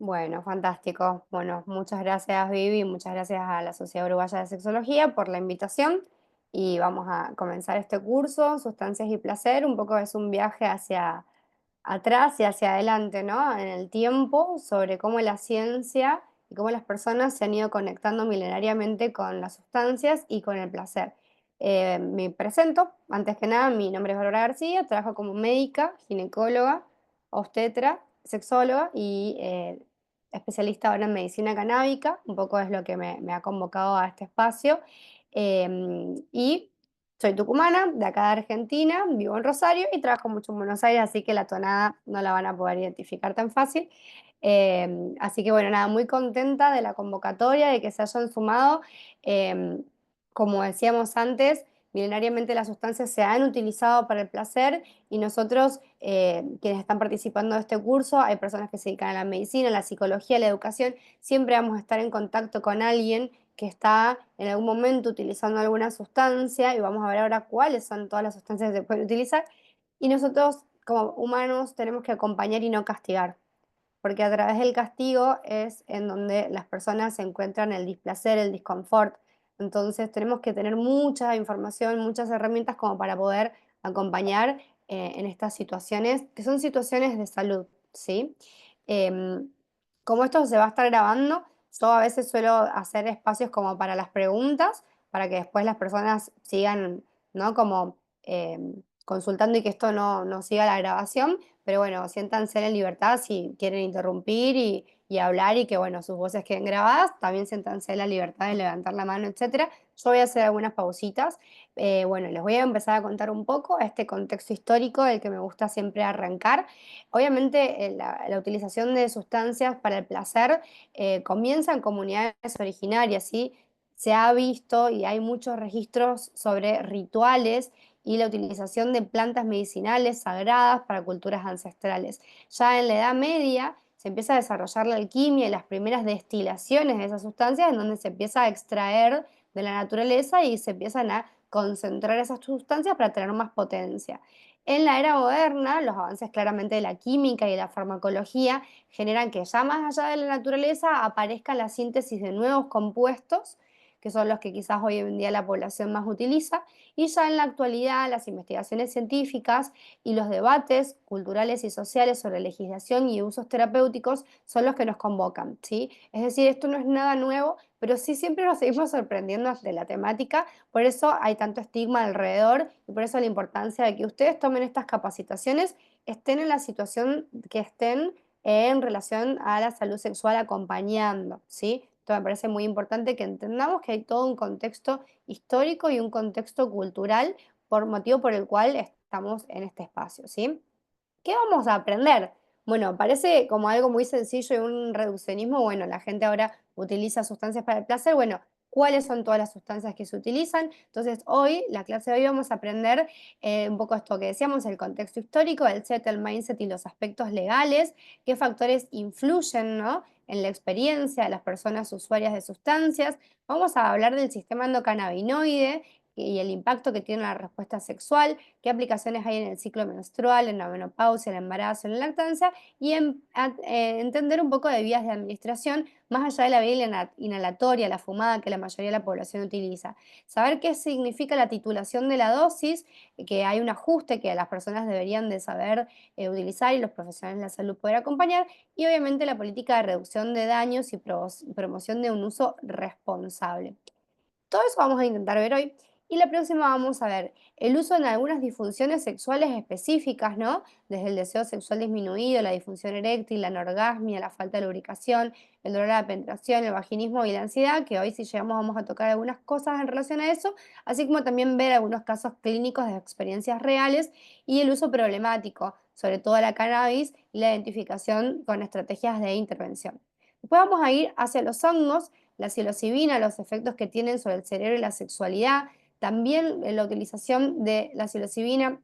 Bueno, fantástico. Bueno, muchas gracias, Vivi, muchas gracias a la Sociedad Uruguaya de Sexología por la invitación. Y vamos a comenzar este curso, Sustancias y Placer. Un poco es un viaje hacia atrás y hacia adelante, ¿no? En el tiempo, sobre cómo la ciencia y cómo las personas se han ido conectando milenariamente con las sustancias y con el placer. Me presento, antes que nada, mi nombre es Bárbara García, trabajo como médica, ginecóloga, obstetra, sexóloga y especialista ahora en medicina canábica, un poco es lo que me ha convocado a este espacio. Y soy tucumana, de acá de Argentina, vivo en Rosario y trabajo mucho en Buenos Aires, así que la tonada no la van a poder identificar tan fácil. Así que bueno, nada, muy contenta de la convocatoria, de que se hayan sumado. Em, Como decíamos antes, milenariamente las sustancias se han utilizado para el placer y nosotros, quienes están participando de este curso, hay personas que se dedican a la medicina, a la psicología, a la educación, siempre vamos a estar en contacto con alguien que está en algún momento utilizando alguna sustancia y vamos a ver ahora cuáles son todas las sustancias que se pueden utilizar. Y nosotros como humanos tenemos que acompañar y no castigar, porque a través del castigo es en donde las personas se encuentran el displacer, el disconfort. Entonces tenemos que tener mucha información, muchas herramientas como para poder acompañar en estas situaciones, que son situaciones de salud, ¿sí? Em, Como esto se va a estar grabando, yo a veces suelo hacer espacios como para las preguntas, para que después las personas sigan, ¿no? Como consultando y que esto no siga la grabación, pero bueno, siéntanse en libertad si quieren interrumpir y hablar y que, bueno, sus voces queden grabadas. También siéntanse en la libertad de levantar la mano, etcétera. Yo voy a hacer algunas pausitas. Bueno, les voy a empezar a contar un poco este contexto histórico del que me gusta siempre arrancar. Obviamente, la utilización de sustancias para el placer comienza en comunidades originarias, ¿sí? Se ha visto y hay muchos registros sobre rituales y la utilización de plantas medicinales sagradas para culturas ancestrales. Ya en la Edad Media se empieza a desarrollar la alquimia y las primeras destilaciones de esas sustancias en donde se empieza a extraer de la naturaleza y se empiezan a concentrar esas sustancias para tener más potencia. En la era moderna, los avances claramente de la química y de la farmacología generan que ya más allá de la naturaleza aparezca la síntesis de nuevos compuestos, que son los que quizás hoy en día la población más utiliza, y ya en la actualidad, las investigaciones científicas y los debates culturales y sociales sobre legislación y usos terapéuticos son los que nos convocan, ¿sí? Es decir, esto no es nada nuevo, pero sí siempre nos seguimos sorprendiendo de la temática, por eso hay tanto estigma alrededor y por eso la importancia de que ustedes tomen estas capacitaciones, estén en la situación que estén en relación a la salud sexual acompañando, ¿sí? Esto me parece muy importante que entendamos que hay todo un contexto histórico y un contexto cultural por motivo por el cual estamos en este espacio, ¿sí? ¿Qué vamos a aprender? Bueno, parece como algo muy sencillo y un reduccionismo. Bueno, la gente ahora utiliza sustancias para el placer. Bueno, ¿cuáles son todas las sustancias que se utilizan? Entonces, hoy, la clase de hoy vamos a aprender un poco esto que decíamos, el contexto histórico, el set, el mindset y los aspectos legales, qué factores influyen, ¿no?, en la experiencia de las personas usuarias de sustancias. Vamos a hablar del sistema endocannabinoide y el impacto que tiene en la respuesta sexual, qué aplicaciones hay en el ciclo menstrual, en la menopausia, el embarazo, en la lactancia y entender un poco de vías de administración más allá de la vía inhalatoria, la fumada que la mayoría de la población utiliza. Saber qué significa la titulación de la dosis, que hay un ajuste que las personas deberían de saber utilizar y los profesionales de la salud poder acompañar y obviamente la política de reducción de daños y promoción de un uso responsable. Todo eso vamos a intentar ver hoy. Y la próxima vamos a ver el uso en algunas disfunciones sexuales específicas, ¿no? Desde el deseo sexual disminuido, la disfunción eréctil, la anorgasmia, la falta de lubricación, el dolor a la penetración, el vaginismo y la ansiedad, que hoy si llegamos vamos a tocar algunas cosas en relación a eso, así como también ver algunos casos clínicos de experiencias reales y el uso problemático, sobre todo la cannabis y la identificación con estrategias de intervención. Después vamos a ir hacia los hongos, la psilocibina, los efectos que tienen sobre el cerebro y la sexualidad, también la utilización de la psilocibina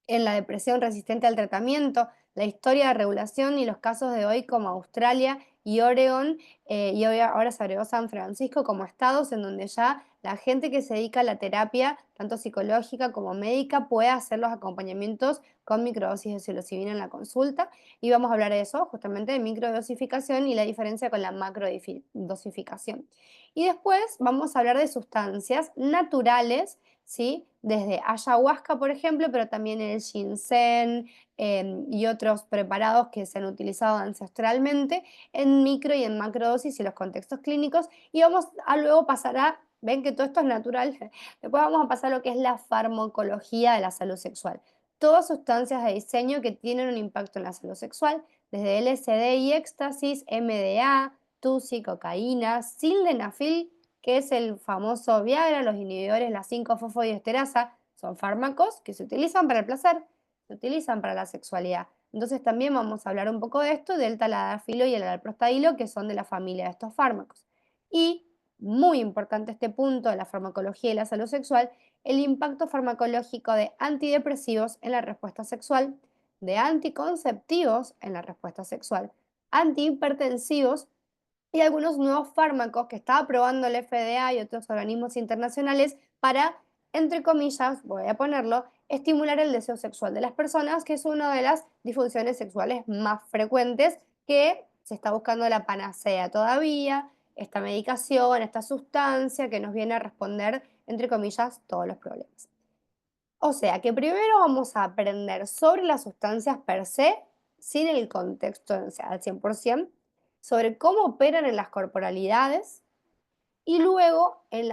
en la depresión resistente al tratamiento, la historia de regulación y los casos de hoy como Australia y Oregon, y ahora se agregó San Francisco como estados en donde ya la gente que se dedica a la terapia, tanto psicológica como médica, puede hacer los acompañamientos con microdosis de psilocibina en la consulta. Y vamos a hablar de eso, justamente de microdosificación y la diferencia con la macrodosificación. Y después vamos a hablar de sustancias naturales, ¿sí? Desde ayahuasca, por ejemplo, pero también el ginseng, y otros preparados que se han utilizado ancestralmente en micro y en macrodosis y los contextos clínicos. Y vamos a luego pasar a, ven que todo esto es natural, después vamos a pasar a lo que es la farmacología de la salud sexual. Todas sustancias de diseño que tienen un impacto en la salud sexual, desde LSD y éxtasis, MDA, TUSI, cocaína, sildenafil, que es el famoso Viagra, los inhibidores, la 5-fosfodiesterasa, son fármacos que se utilizan para el placer, se utilizan para la sexualidad. Entonces también vamos a hablar un poco de esto, del taladafilo y el alprostadilo, que son de la familia de estos fármacos. Y, muy importante este punto de la farmacología y la salud sexual, el impacto farmacológico de antidepresivos en la respuesta sexual, de anticonceptivos en la respuesta sexual, antihipertensivos y algunos nuevos fármacos que está aprobando el FDA y otros organismos internacionales para, entre comillas, voy a ponerlo, estimular el deseo sexual de las personas, que es una de las disfunciones sexuales más frecuentes que se está buscando la panacea todavía, esta medicación, esta sustancia que nos viene a responder, entre comillas, todos los problemas. O sea que primero vamos a aprender sobre las sustancias per se, sin el contexto, o sea, al 100%, sobre cómo operan en las corporalidades y luego en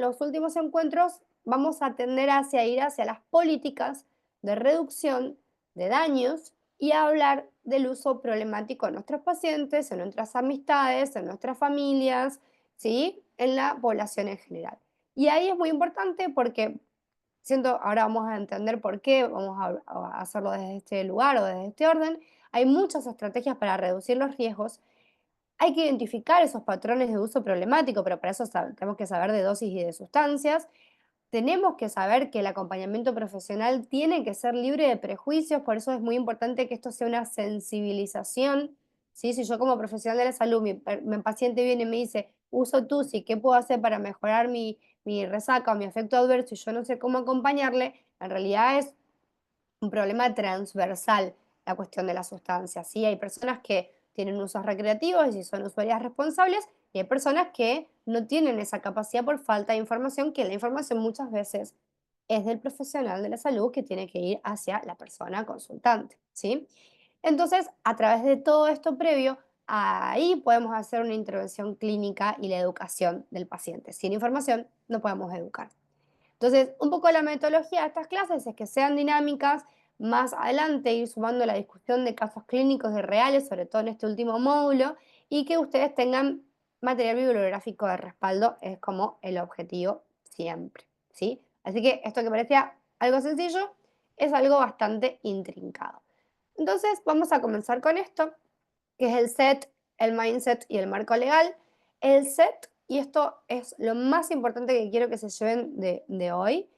los últimos encuentros vamos a tender hacia ir hacia las políticas de reducción de daños y a hablar del uso problemático en nuestros pacientes, en nuestras amistades, en nuestras familias, ¿sí? En la población en general. Y ahí es muy importante porque siento, ahora vamos a entender por qué, vamos a hacerlo desde este lugar o desde este orden. Hay muchas estrategias para reducir los riesgos. Hay que identificar esos patrones de uso problemático, pero para eso tenemos que saber de dosis y de sustancias. Tenemos que saber que el acompañamiento profesional tiene que ser libre de prejuicios, por eso es muy importante que esto sea una sensibilización, ¿sí? Si yo como profesional de la salud, mi paciente viene y me dice, uso TUSI, ¿qué puedo hacer para mejorar mi resaca o mi efecto adverso y yo no sé cómo acompañarle? En realidad es un problema transversal la cuestión de las sustancias, ¿sí? Hay personas que tienen usos recreativos y son usuarias responsables y hay personas que no tienen esa capacidad por falta de información, que la información muchas veces es del profesional de la salud que tiene que ir hacia la persona consultante, ¿sí? Entonces, a través de todo esto previo, ahí podemos hacer una intervención clínica y la educación del paciente. Sin información no podemos educar. Entonces, un poco la metodología de estas clases es que sean dinámicas, más adelante ir sumando la discusión de casos clínicos de reales, sobre todo en este último módulo, y que ustedes tengan material bibliográfico de respaldo, es como el objetivo siempre, ¿sí? Así que esto que parecía algo sencillo es algo bastante intrincado. Entonces, vamos a comenzar con esto, que es el set, el mindset y el marco legal. El set, y esto es lo más importante que quiero que se lleven de hoy,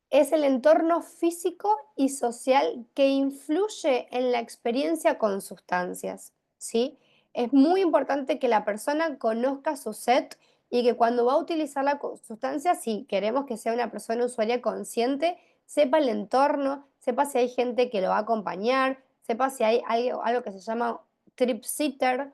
es el entorno físico y social que influye en la experiencia con sustancias, ¿sí? Es muy importante que la persona conozca su set y que cuando va a utilizar la sustancia, si queremos que sea una persona usuaria consciente, sepa el entorno, sepa si hay gente que lo va a acompañar, sepa si hay algo que se llama trip sitter,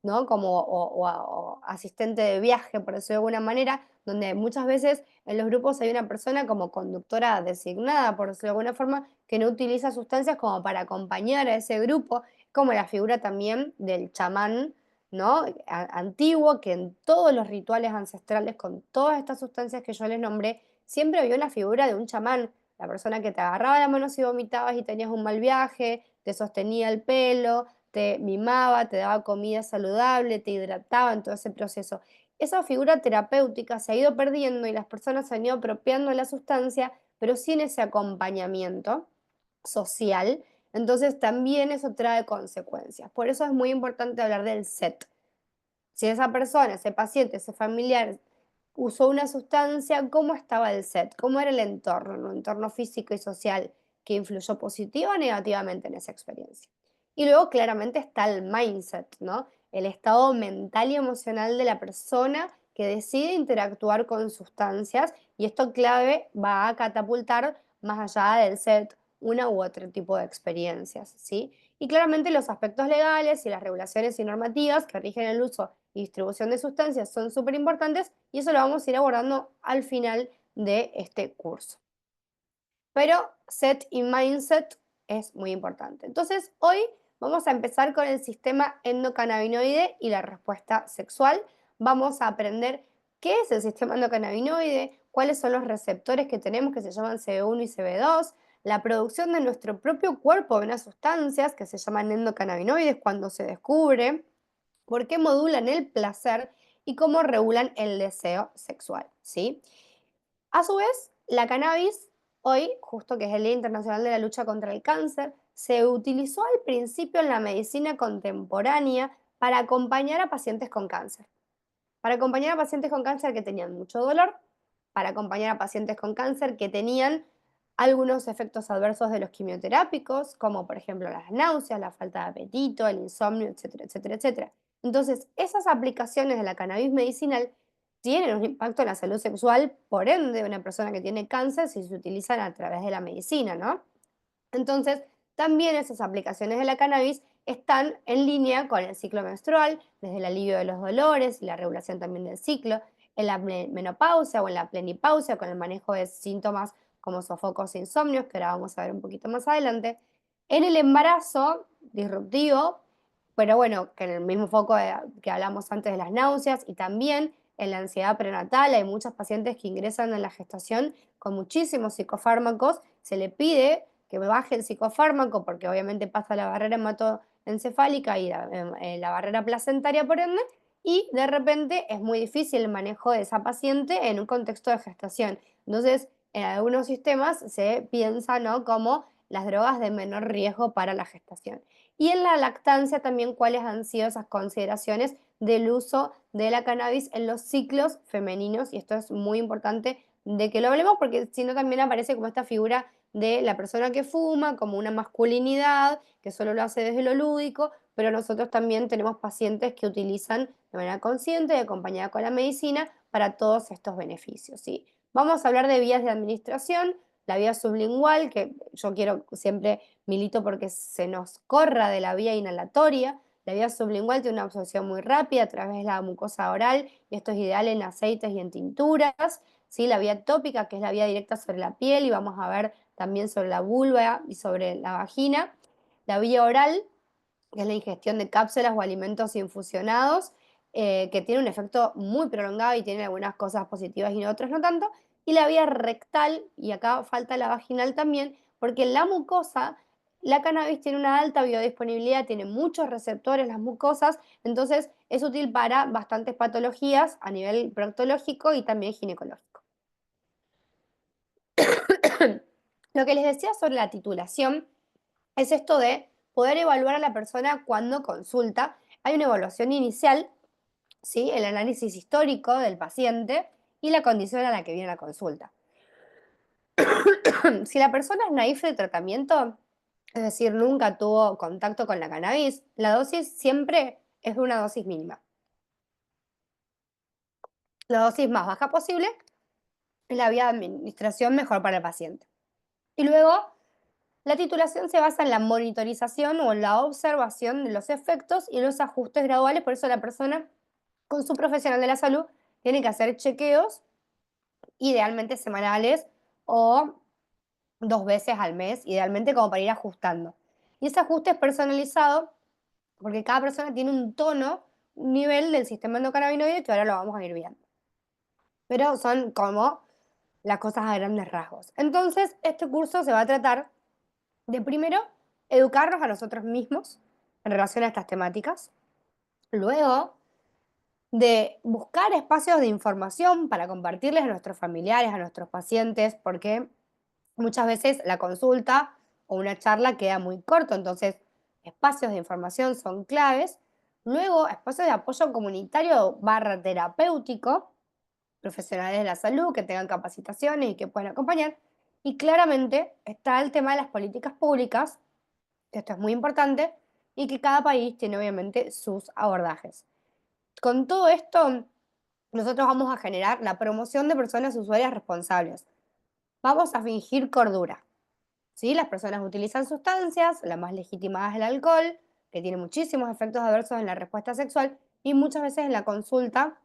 ¿no? Como o asistente de viaje, por decirlo de alguna manera, donde muchas veces en los grupos hay una persona como conductora designada, por decirlo de alguna forma, que no utiliza sustancias como para acompañar a ese grupo, como la figura también del chamán, ¿no? Antiguo, que en todos los rituales ancestrales, con todas estas sustancias que yo les nombré, siempre había una figura de un chamán, la persona que te agarraba la mano si vomitabas y tenías un mal viaje, te sostenía el pelo, te mimaba, te daba comida saludable, te hidrataba en todo ese proceso. Esa figura terapéutica se ha ido perdiendo y las personas se han ido apropiando de la sustancia, pero sin ese acompañamiento social. Entonces también eso trae consecuencias. Por eso es muy importante hablar del set. Si esa persona, ese paciente, ese familiar usó una sustancia, ¿cómo estaba el set? ¿Cómo era el entorno físico y social que influyó positiva o negativamente en esa experiencia? Y luego claramente está el mindset, ¿no? El estado mental y emocional de la persona que decide interactuar con sustancias y esto clave va a catapultar más allá del set una u otro tipo de experiencias, ¿sí? Y claramente los aspectos legales y las regulaciones y normativas que rigen el uso y distribución de sustancias son súper importantes y eso lo vamos a ir abordando al final de este curso. Pero set y mindset es muy importante. Entonces, hoy vamos a empezar con el sistema endocannabinoide y la respuesta sexual. Vamos a aprender qué es el sistema endocannabinoide, cuáles son los receptores que tenemos que se llaman CB1 y CB2, la producción de nuestro propio cuerpo de unas sustancias que se llaman endocannabinoides cuando se descubre, por qué modulan el placer y cómo regulan el deseo sexual, ¿sí? A su vez, la cannabis, hoy, justo que es el Día Internacional de la Lucha contra el Cáncer, se utilizó al principio en la medicina contemporánea para acompañar a pacientes con cáncer. Para acompañar a pacientes con cáncer que tenían mucho dolor, para acompañar a pacientes con cáncer que tenían algunos efectos adversos de los quimioterápicos, como por ejemplo las náuseas, la falta de apetito, el insomnio, etcétera, etcétera, etcétera. Entonces, esas aplicaciones de la cannabis medicinal tienen un impacto en la salud sexual, por ende, de una persona que tiene cáncer si se utilizan a través de la medicina, ¿no? Entonces, también esas aplicaciones de la cannabis están en línea con el ciclo menstrual, desde el alivio de los dolores y la regulación también del ciclo, en la menopausia o en la plenipausia, con el manejo de síntomas como sofocos e insomnios, que ahora vamos a ver un poquito más adelante, en el embarazo disruptivo, pero bueno, que en el mismo foco que hablamos antes de las náuseas y también en la ansiedad prenatal, hay muchos pacientes que ingresan a la gestación con muchísimos psicofármacos, se le pide que me baje el psicofármaco porque obviamente pasa la barrera hematoencefálica y la barrera placentaria por ende, y de repente es muy difícil el manejo de esa paciente en un contexto de gestación. Entonces, en algunos sistemas se piensa, ¿no?, como las drogas de menor riesgo para la gestación. Y en la lactancia también cuáles han sido esas consideraciones del uso de la cannabis en los ciclos femeninos, y esto es muy importante de que lo hablemos porque si no también aparece como esta figura de la persona que fuma, como una masculinidad, que solo lo hace desde lo lúdico, pero nosotros también tenemos pacientes que utilizan de manera consciente y acompañada con la medicina para todos estos beneficios, ¿sí? Vamos a hablar de vías de administración, la vía sublingual, que yo quiero siempre milito porque se nos corra de la vía inhalatoria. La vía sublingual tiene una absorción muy rápida a través de la mucosa oral y esto es ideal en aceites y en tinturas. ¿Sí? La vía tópica, que es la vía directa sobre la piel, y vamos a ver también sobre la vulva y sobre la vagina. La vía oral, que es la ingestión de cápsulas o alimentos infusionados, que tiene un efecto muy prolongado y tiene algunas cosas positivas y otras no tanto. Y la vía rectal, y acá falta la vaginal también, porque la mucosa, la cannabis tiene una alta biodisponibilidad, tiene muchos receptores las mucosas, entonces es útil para bastantes patologías a nivel proctológico y también ginecológico. Lo que les decía sobre la titulación es esto de poder evaluar a la persona cuando consulta. Hay una evaluación inicial, ¿sí? El análisis histórico del paciente y la condición a la que viene la consulta. Si la persona es naif de tratamiento, es decir, nunca tuvo contacto con la cannabis, la dosis siempre es de una dosis mínima. La dosis más baja posible es la vía de administración mejor para el paciente. Y luego, la titulación se basa en la monitorización o en la observación de los efectos y los ajustes graduales, por eso la persona con su profesional de la salud tiene que hacer chequeos, idealmente semanales o 2 veces al mes, idealmente como para ir ajustando. Y ese ajuste es personalizado porque cada persona tiene un tono, un nivel del sistema endocannabinoide que ahora lo vamos a ir viendo. Pero son como las cosas a grandes rasgos. Entonces, este curso se va a tratar de primero educarnos a nosotros mismos en relación a estas temáticas, luego de buscar espacios de información para compartirles a nuestros familiares, a nuestros pacientes, porque muchas veces la consulta o una charla queda muy corto, entonces espacios de información son claves. Luego, espacios de apoyo comunitario barra terapéutico, profesionales de la salud que tengan capacitaciones y que puedan acompañar. Y claramente está el tema de las políticas públicas, que esto es muy importante, y que cada país tiene obviamente sus abordajes. Con todo esto, nosotros vamos a generar la promoción de personas usuarias responsables. Vamos a fingir cordura. ¿Sí? Las personas utilizan sustancias, la más legítima es el alcohol, que tiene muchísimos efectos adversos en la respuesta sexual, y muchas veces en la consulta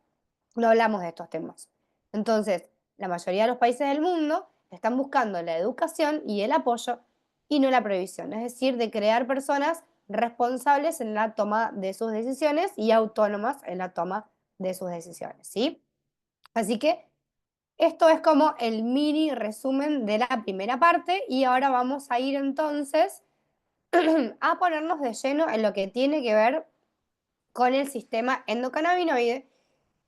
no hablamos de estos temas. Entonces, la mayoría de los países del mundo están buscando la educación y el apoyo y no la prohibición, es decir, de crear personas responsables en la toma de sus decisiones y autónomas en la toma de sus decisiones, ¿sí? Así que esto es como el mini resumen de la primera parte y ahora vamos a ir entonces a ponernos de lleno en lo que tiene que ver con el sistema endocannabinoide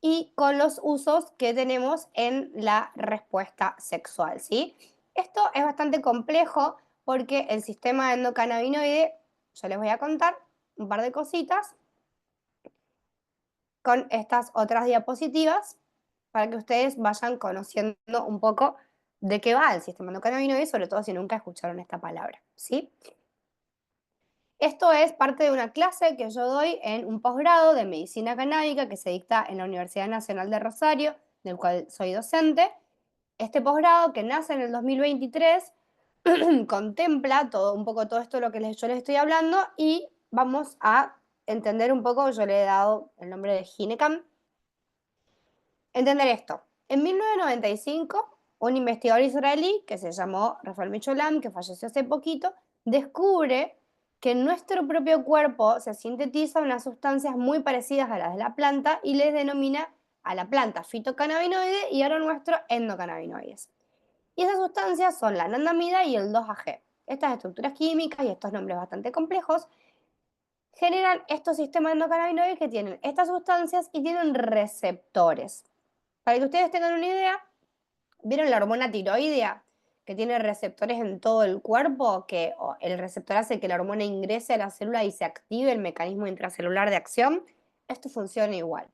y con los usos que tenemos en la respuesta sexual, ¿sí? Esto es bastante complejo porque el sistema endocannabinoide, yo les voy a contar un par de cositas con estas otras diapositivas para que ustedes vayan conociendo un poco de qué va el sistema endocannabinoide, sobre todo si nunca escucharon esta palabra, ¿sí? Esto es parte de una clase que yo doy en un posgrado de medicina canábica que se dicta en la Universidad Nacional de Rosario, del cual soy docente. Este posgrado, que nace en el 2023, contempla un poco todo esto de lo que yo les estoy hablando y vamos a entender un poco, yo le he dado el nombre de GINECAM. Entender esto. En 1995, un investigador israelí que se llamó Rafael Michelin, que falleció hace poquito, descubre que en nuestro propio cuerpo se sintetizan unas sustancias muy parecidas a las de la planta y les denomina a la planta fitocannabinoide y a lo nuestro endocannabinoides. Y esas sustancias son la anandamida y el 2-AG. Estas estructuras químicas y estos nombres bastante complejos generan estos sistemas endocannabinoides que tienen estas sustancias y tienen receptores. Para que ustedes tengan una idea, ¿vieron la hormona tiroidea? Que tiene receptores en todo el cuerpo, que el receptor hace que la hormona ingrese a la célula y se active el mecanismo intracelular de acción. Esto funciona igual.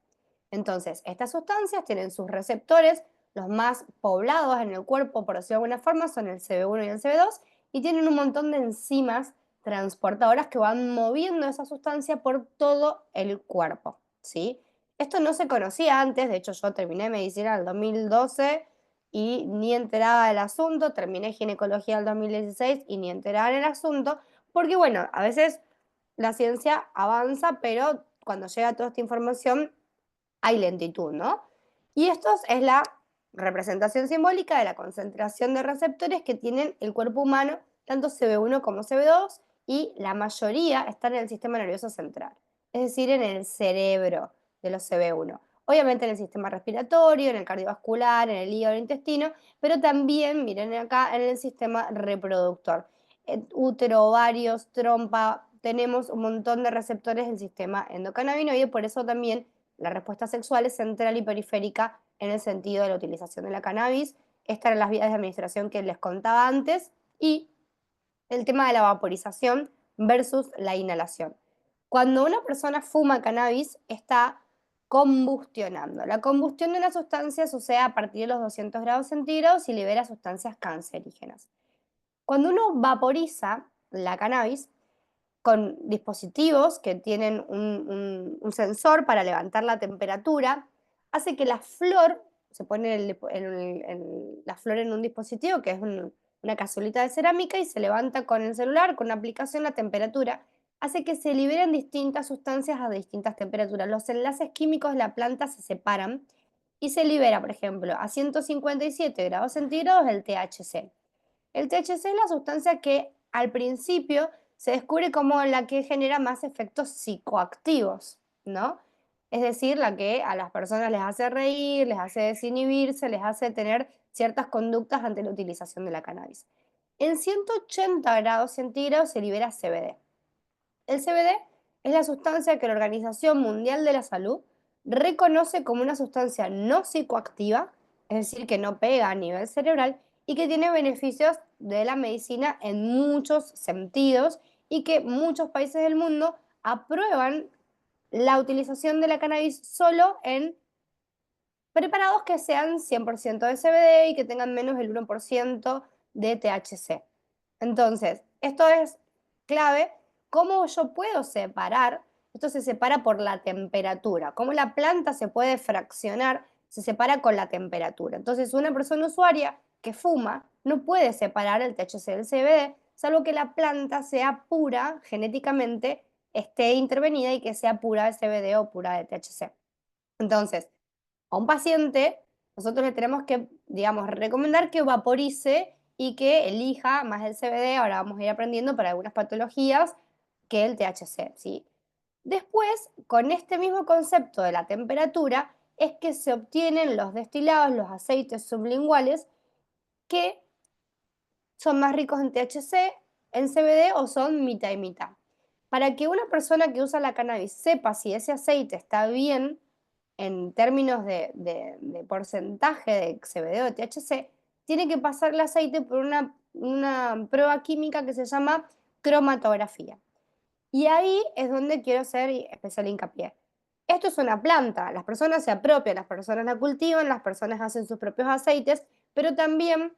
Entonces, estas sustancias tienen sus receptores, los más poblados en el cuerpo, por decirlo de alguna forma, son el CB1 y el CB2, y tienen un montón de enzimas transportadoras que van moviendo esa sustancia por todo el cuerpo, ¿sí? Esto no se conocía antes, de hecho yo terminé medicina en el 2012 y ni enterada del asunto, terminé ginecología en el 2016 y ni enterada del asunto, porque bueno, a veces la ciencia avanza, pero cuando llega toda esta información hay lentitud, ¿no? Y esto es la representación simbólica de la concentración de receptores que tienen el cuerpo humano, tanto CB1 como CB2, y la mayoría están en el sistema nervioso central, es decir, en el cerebro de los CB1. Obviamente en el sistema respiratorio, en el cardiovascular, en el hígado, en el intestino, pero también, miren acá, en el sistema reproductor. Útero, ovarios, trompa, tenemos un montón de receptores del sistema endocannabinoide, por eso también la respuesta sexual es central y periférica en el sentido de la utilización de la cannabis. Estas eran las vías de administración que les contaba antes y el tema de la vaporización versus la inhalación. Cuando una persona fuma cannabis, está combustionando. La combustión de una sustancia sucede a partir de los 200 grados centígrados y libera sustancias cancerígenas. Cuando uno vaporiza la cannabis, con dispositivos que tienen un sensor para levantar la temperatura, hace que la flor, se pone la flor en un dispositivo que es una cazuelita de cerámica y se levanta con el celular, con una aplicación, la temperatura, hace que se liberen distintas sustancias a distintas temperaturas. Los enlaces químicos de la planta se separan y se libera, por ejemplo, a 157 grados centígrados el THC. El THC es la sustancia que al principio se descubre como la que genera más efectos psicoactivos, ¿no? Es decir, la que a las personas les hace reír, les hace desinhibirse, les hace tener ciertas conductas ante la utilización de la cannabis. En 180 grados centígrados se libera CBD. El CBD es la sustancia que la Organización Mundial de la Salud reconoce como una sustancia no psicoactiva, es decir, que no pega a nivel cerebral y que tiene beneficios de la medicina en muchos sentidos y que muchos países del mundo aprueban la utilización de la cannabis solo en preparados que sean 100% de CBD y que tengan menos del 1% de THC. Entonces, esto es clave ¿Cómo yo puedo separar? Esto se separa por la temperatura. ¿Cómo la planta se puede fraccionar? Se separa con la temperatura. Entonces, una persona usuaria que fuma no puede separar el THC del CBD, salvo que la planta sea pura genéticamente, esté intervenida y que sea pura de CBD o pura de THC. Entonces, a un paciente nosotros le tenemos que, digamos, recomendar que vaporice y que elija más el CBD, ahora vamos a ir aprendiendo para algunas patologías, que el THC, ¿sí? Después, con este mismo concepto de la temperatura, es que se obtienen los destilados, los aceites sublinguales, que son más ricos en THC, en CBD o son mitad y mitad. Para que una persona que usa la cannabis sepa si ese aceite está bien en términos de porcentaje de CBD o de THC, tiene que pasar el aceite por una prueba química que se llama cromatografía. Y ahí es donde quiero hacer especial hincapié. Esto es una planta, las personas se apropian, las personas la cultivan, las personas hacen sus propios aceites, pero también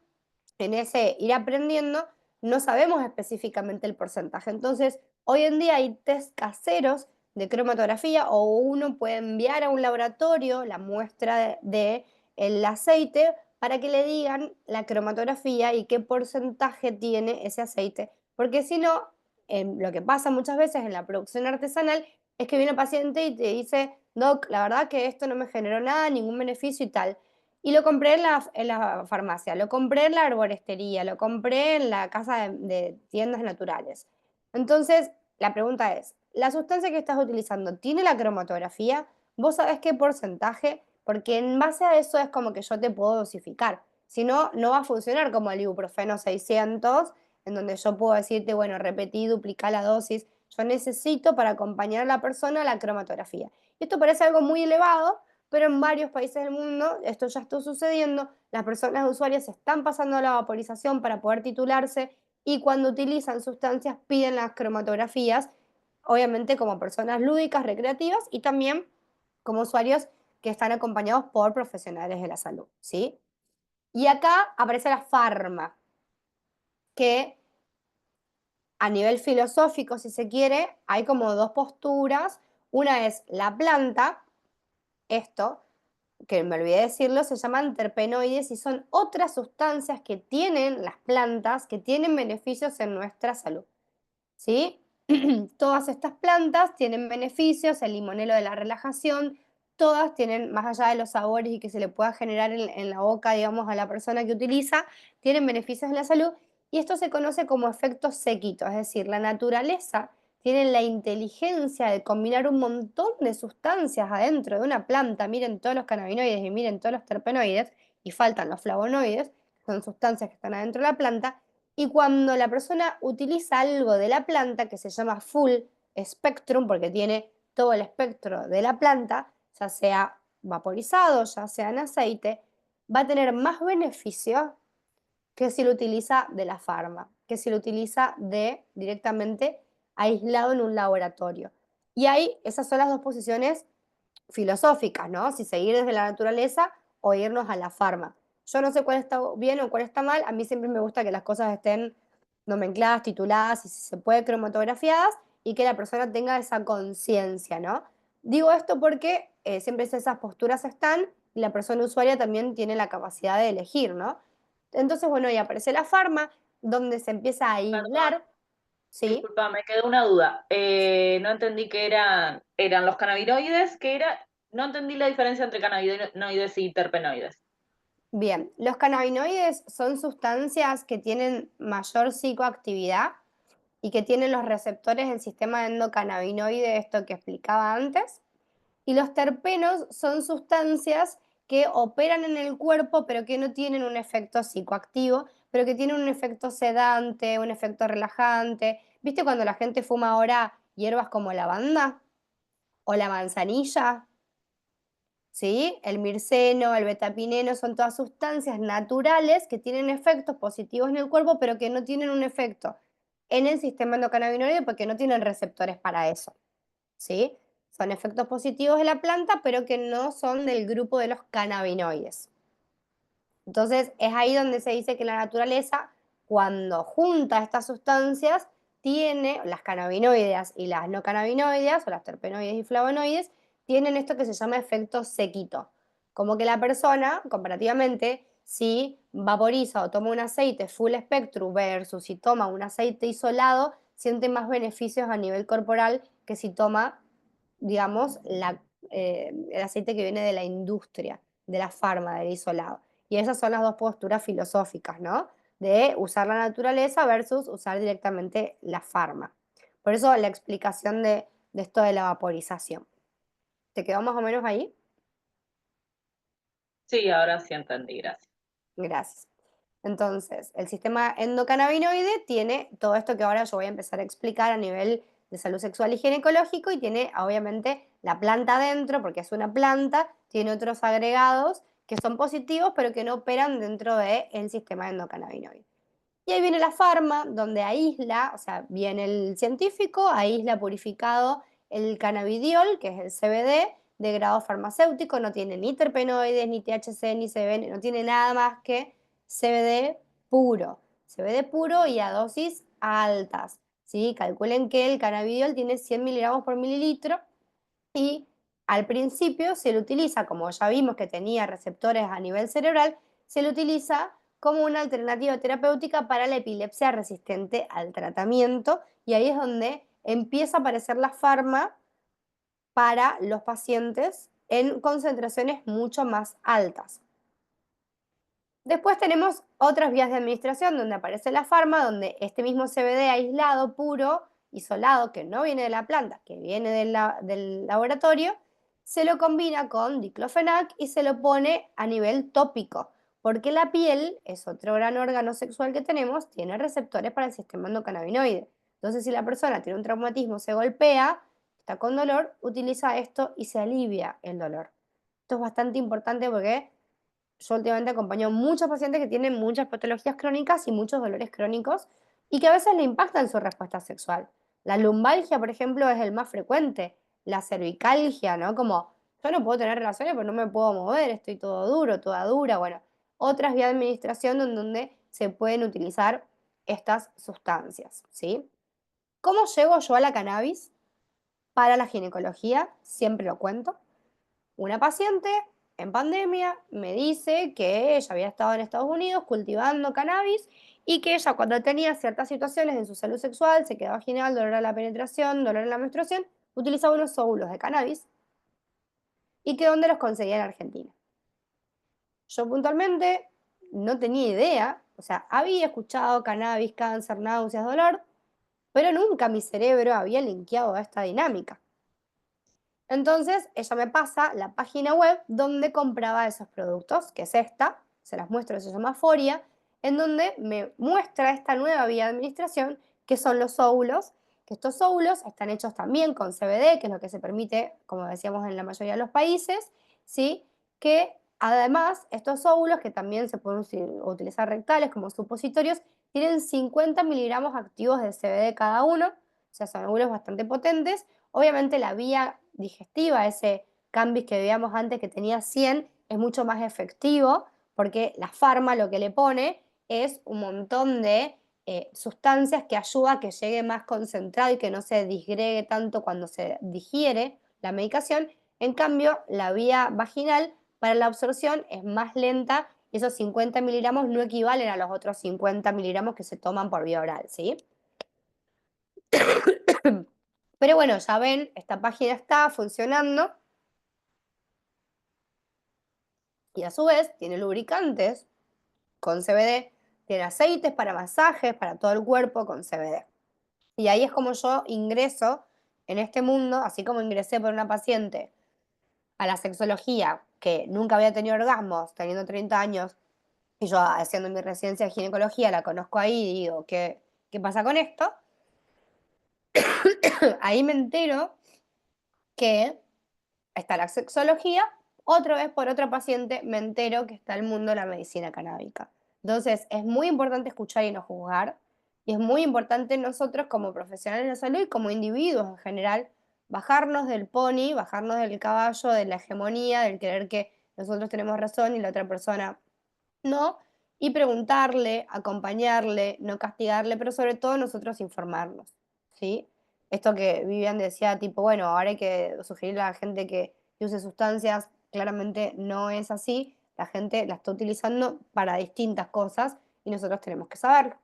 en ese ir aprendiendo no sabemos específicamente el porcentaje. Entonces, hoy en día hay test caseros de cromatografía o uno puede enviar a un laboratorio la muestra el aceite para que le digan la cromatografía y qué porcentaje tiene ese aceite. Porque si no, lo que pasa muchas veces en la producción artesanal es que viene el paciente y te dice, Doc, la verdad que esto no me generó nada, ningún beneficio y tal. Y lo compré en la farmacia, lo compré en la arboristería, lo compré en la casa de tiendas naturales. Entonces, la pregunta es, ¿la sustancia que estás utilizando tiene la cromatografía? ¿Vos sabés qué porcentaje? Porque en base a eso es como que yo te puedo dosificar. Si no, no va a funcionar como el ibuprofeno 600, en donde yo puedo decirte, bueno, repetí, duplicá la dosis. Yo necesito para acompañar a la persona la cromatografía. Esto parece algo muy elevado, pero en varios países del mundo esto ya está sucediendo, las personas usuarias están pasando a la vaporización para poder titularse y cuando utilizan sustancias piden las cromatografías, obviamente como personas lúdicas, recreativas y también como usuarios que están acompañados por profesionales de la salud, ¿sí? Y acá aparece la farma, que a nivel filosófico, si se quiere, hay como dos posturas. Una es la planta, esto, que me olvidé decirlo, se llaman terpenoides y son otras sustancias que tienen las plantas que tienen beneficios en nuestra salud, ¿sí? Todas estas plantas tienen beneficios, el limonelo de la relajación, todas tienen, más allá de los sabores y que se le pueda generar en la boca, digamos, a la persona que utiliza, tienen beneficios en la salud y esto se conoce como efecto séquito, es decir, la naturaleza tiene la inteligencia de combinar un montón de sustancias adentro de una planta, miren todos los cannabinoides y miren todos los terpenoides, y faltan los flavonoides, que son sustancias que están adentro de la planta, y cuando la persona utiliza algo de la planta que se llama full spectrum, porque tiene todo el espectro de la planta, ya sea vaporizado, ya sea en aceite, va a tener más beneficio que si lo utiliza de la farma, que si lo utiliza directamente aislado en un laboratorio. Y ahí esas son las dos posiciones filosóficas, ¿no? Si seguir desde la naturaleza o irnos a la farma. Yo no sé cuál está bien o cuál está mal, a mí siempre me gusta que las cosas estén nomencladas, tituladas y si se puede cromatografiadas y que la persona tenga esa conciencia, ¿no? Digo esto porque siempre esas posturas están y la persona usuaria también tiene la capacidad de elegir, ¿no? Entonces, bueno, ahí aparece la farma, donde se empieza a Perdón, aislar, ¿sí? disculpa, me quedó una duda. No entendí qué eran los cannabinoides, ¿qué era? No entendí la diferencia entre cannabinoides y terpenoides. Bien, los cannabinoides son sustancias que tienen mayor psicoactividad y que tienen los receptores del sistema endocannabinoide, esto que explicaba antes. Y los terpenos son sustancias que operan en el cuerpo, pero que no tienen un efecto psicoactivo, pero que tienen un efecto sedante, un efecto relajante. ¿Viste cuando la gente fuma ahora hierbas como lavanda o la manzanilla? ¿Sí? El mirceno, el betapineno son todas sustancias naturales que tienen efectos positivos en el cuerpo, pero que no tienen un efecto en el sistema endocannabinoide porque no tienen receptores para eso. ¿Sí? Son efectos positivos de la planta, pero que no son del grupo de los cannabinoides. Entonces, es ahí donde se dice que la naturaleza, cuando junta estas sustancias, las cannabinoideas y las no cannabinoideas, o las terpenoides y flavonoides, tienen esto que se llama efecto sequito. Como que la persona, comparativamente, si vaporiza o toma un aceite full spectrum versus si toma un aceite isolado, siente más beneficios a nivel corporal que si toma, digamos, el aceite que viene de la industria, de la farma, del isolado. Y esas son las dos posturas filosóficas, ¿no? De usar la naturaleza versus usar directamente la farma. Por eso la explicación de esto de la vaporización. ¿Te quedó más o menos ahí? Sí, ahora sí entendí, gracias. Gracias. Entonces, el sistema endocannabinoide tiene todo esto que ahora yo voy a empezar a explicar a nivel de salud sexual y ginecológico y tiene obviamente la planta adentro, porque es una planta, tiene otros agregados que son positivos pero que no operan dentro del sistema endocannabinoide. Y ahí viene la farma, donde aísla, o sea, viene el científico, aísla purificado el cannabidiol, que es el CBD, de grado farmacéutico, no tiene ni terpenoides, ni THC, ni CBN, no tiene nada más que CBD puro. CBD puro y a dosis altas. ¿Sí? Calculen que el cannabidiol tiene 100 miligramos por mililitro y al principio se lo utiliza, como ya vimos que tenía receptores a nivel cerebral, se lo utiliza como una alternativa terapéutica para la epilepsia resistente al tratamiento y ahí es donde empieza a aparecer la farma para los pacientes en concentraciones mucho más altas. Después tenemos otras vías de administración donde aparece la farma, donde este mismo CBD aislado, puro, isolado, que no viene de la planta, que viene del laboratorio, se lo combina con diclofenac y se lo pone a nivel tópico, porque la piel es otro gran órgano sexual que tenemos, tiene receptores para el sistema endocannabinoide. Entonces, si la persona tiene un traumatismo, se golpea, está con dolor, utiliza esto y se alivia el dolor. Esto es bastante importante porque yo últimamente acompaño muchos pacientes que tienen muchas patologías crónicas y muchos dolores crónicos y que a veces le impactan su respuesta sexual. La lumbalgia, por ejemplo, es el más frecuente. La cervicalgia, ¿no? Como yo no puedo tener relaciones porque no me puedo mover, estoy todo duro, toda dura. Bueno, otras vías de administración en donde se pueden utilizar estas sustancias, ¿sí? ¿Cómo llego yo a la cannabis para la ginecología? Siempre lo cuento. Una paciente en pandemia me dice que ella había estado en Estados Unidos cultivando cannabis y que ella cuando tenía ciertas situaciones en su salud sexual, se quedaba vaginal, dolor a la penetración, dolor en la menstruación, utilizaba unos óvulos de cannabis y que dónde los conseguía en Argentina. Yo puntualmente no tenía idea, o sea, había escuchado cannabis, cáncer, náuseas, dolor, pero nunca mi cerebro había linkeado a esta dinámica. Entonces, ella me pasa la página web donde compraba esos productos, que es esta, se las muestro, se llama Foria, en donde me muestra esta nueva vía de administración, que son los óvulos, que estos óvulos están hechos también con CBD, que es lo que se permite, como decíamos, en la mayoría de los países, ¿sí? Que además estos óvulos, que también se pueden utilizar rectales como supositorios, tienen 50 miligramos activos de CBD cada uno, o sea, son óvulos bastante potentes. Obviamente la vía digestiva, ese Cambis que veíamos antes que tenía 100, es mucho más efectivo porque la farma lo que le pone es un montón de sustancias que ayuda a que llegue más concentrado y que no se disgregue tanto cuando se digiere la medicación. En cambio, la vía vaginal para la absorción es más lenta y esos 50 miligramos no equivalen a los otros 50 miligramos que se toman por vía oral, ¿sí? Pero bueno, ya ven, esta página está funcionando y a su vez tiene lubricantes con CBD, tiene aceites para masajes, para todo el cuerpo con CBD. Y ahí es como yo ingreso en este mundo, así como ingresé por una paciente a la sexología que nunca había tenido orgasmos, teniendo 30 años, y yo haciendo mi residencia de ginecología la conozco ahí y digo, ¿qué pasa con esto? Ahí me entero que está la sexología, otra vez por otra paciente me entero que está el mundo de la medicina canábica. Entonces, es muy importante escuchar y no juzgar, y es muy importante nosotros como profesionales de la salud y como individuos en general, bajarnos del pony, bajarnos del caballo, de la hegemonía, del creer que nosotros tenemos razón y la otra persona no, y preguntarle, acompañarle, no castigarle, pero sobre todo nosotros informarnos, ¿sí? Esto que Vivian decía, tipo, bueno, ahora hay que sugerirle a la gente que use sustancias, claramente no es así, la gente la está utilizando para distintas cosas y nosotros tenemos que saberlo.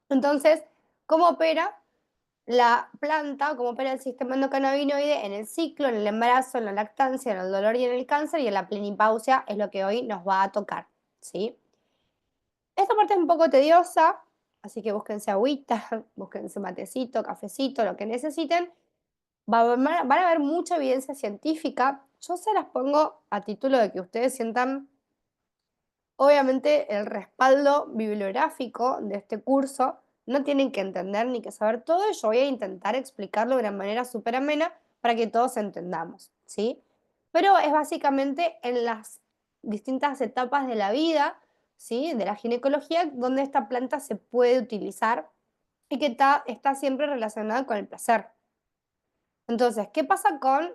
Entonces, ¿cómo opera la planta, cómo opera el sistema endocannabinoide en el ciclo, en el embarazo, en la lactancia, en el dolor y en el cáncer y en la plenipausia? Es lo que hoy nos va a tocar, ¿sí? Esta parte es un poco tediosa, así que búsquense agüita, búsquense matecito, cafecito, lo que necesiten. Van a ver mucha evidencia científica. Yo se las pongo a título de que ustedes sientan, obviamente, el respaldo bibliográfico de este curso. No tienen que entender ni que saber todo. Yo voy a intentar explicarlo de una manera súper amena para que todos entendamos, ¿sí? Pero es básicamente en las distintas etapas de la vida, ¿sí? De la ginecología, donde esta planta se puede utilizar y que está siempre relacionada con el placer. Entonces, ¿qué pasa con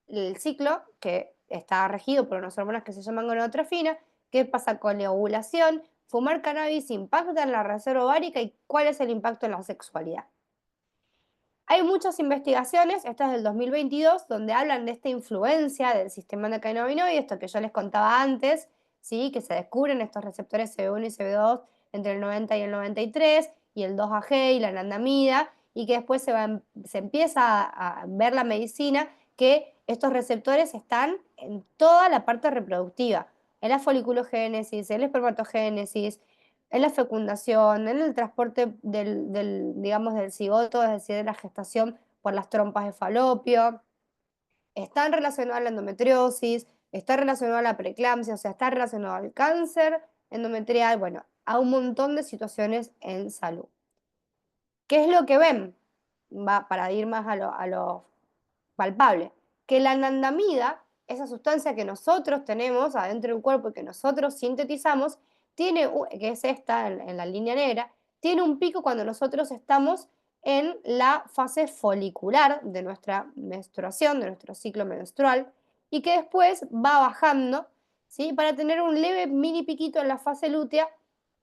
el ciclo que está regido por unas hormonas que se llaman gonadotropina? ¿Qué pasa con la ovulación? ¿Fumar cannabis impacta en la reserva ovárica y cuál es el impacto en la sexualidad? Hay muchas investigaciones, esta es del 2022, donde hablan de esta influencia del sistema endocannabinoide, esto que yo les contaba antes, ¿sí? Que se descubren estos receptores CB1 y CB2 entre el 90 y el 93, y el 2-AG y la anandamida, y que después se empieza a ver la medicina que estos receptores están en toda la parte reproductiva, en la foliculogénesis, en la espermatogénesis, en la fecundación, en el transporte digamos, del cigoto, es decir, de la gestación por las trompas de falopio, están relacionados a la endometriosis, está relacionado a la preeclampsia, o sea, está relacionado al cáncer endometrial, bueno, a un montón de situaciones en salud. ¿Qué es lo que ven? Va para ir más a lo palpable, que la anandamida, esa sustancia que nosotros tenemos adentro del cuerpo y que nosotros sintetizamos, que es esta en la línea negra, tiene un pico cuando nosotros estamos en la fase folicular de nuestra menstruación, de nuestro ciclo menstrual, y que después va bajando, ¿sí? Para tener un leve mini piquito en la fase lútea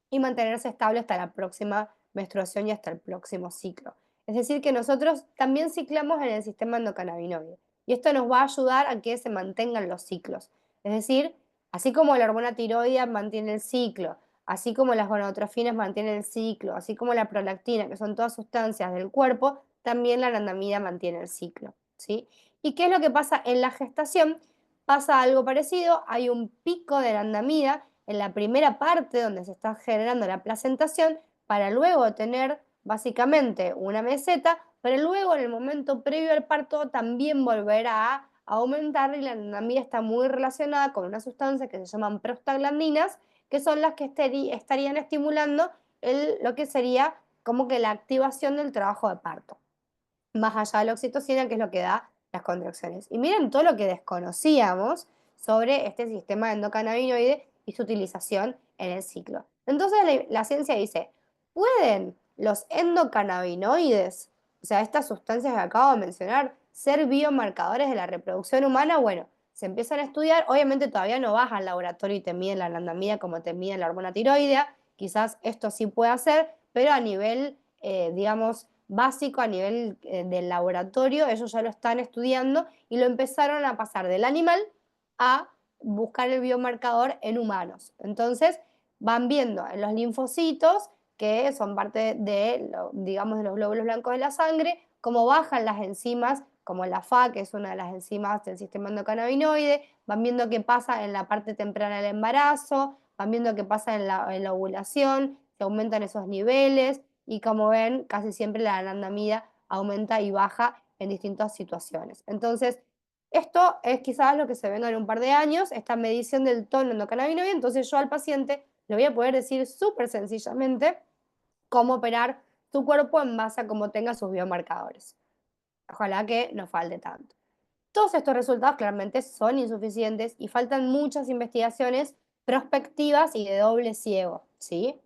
y mantenerse estable hasta la próxima menstruación y hasta el próximo ciclo. Es decir, que nosotros también ciclamos en el sistema endocannabinoide y esto nos va a ayudar a que se mantengan los ciclos. Es decir, así como la hormona tiroidea mantiene el ciclo, así como las gonadotrofinas mantienen el ciclo, así como la prolactina, que son todas sustancias del cuerpo, también la anandamida mantiene el ciclo, ¿sí? ¿Y qué es lo que pasa en la gestación? Pasa algo parecido, hay un pico de anandamida en la primera parte donde se está generando la placentación para luego tener básicamente una meseta, pero luego en el momento previo al parto también volverá a aumentar y la anandamida está muy relacionada con una sustancia que se llaman prostaglandinas, que son las que estarían estimulando lo que sería como que la activación del trabajo de parto, más allá de la oxitocina, que es lo que da las contracciones. Y miren todo lo que desconocíamos sobre este sistema endocannabinoide y su utilización en el ciclo. Entonces la ciencia dice, ¿pueden los endocannabinoides, o sea, estas sustancias que acabo de mencionar, ser biomarcadores de la reproducción humana? Bueno, se empiezan a estudiar, obviamente todavía no vas al laboratorio y te miden la anandamida como te miden la hormona tiroidea, quizás esto sí puede hacer, pero a nivel, digamos, básico, a nivel del laboratorio, ellos ya lo están estudiando y lo empezaron a pasar del animal a buscar el biomarcador en humanos. Entonces, van viendo en los linfocitos, que son parte de, digamos, de los glóbulos blancos de la sangre, cómo bajan las enzimas, como la FA, que es una de las enzimas del sistema endocannabinoide, van viendo qué pasa en la parte temprana del embarazo, van viendo qué pasa en la ovulación, se aumentan esos niveles, y como ven, casi siempre la anandamida aumenta y baja en distintas situaciones. Entonces, esto es quizás lo que se venga en un par de años, esta medición del tono endocannabinoide, entonces yo al paciente le voy a poder decir súper sencillamente cómo operar su cuerpo en base a cómo tenga sus biomarcadores. Ojalá que no falte tanto. Todos estos resultados claramente son insuficientes y faltan muchas investigaciones prospectivas y de doble ciego, ¿sí?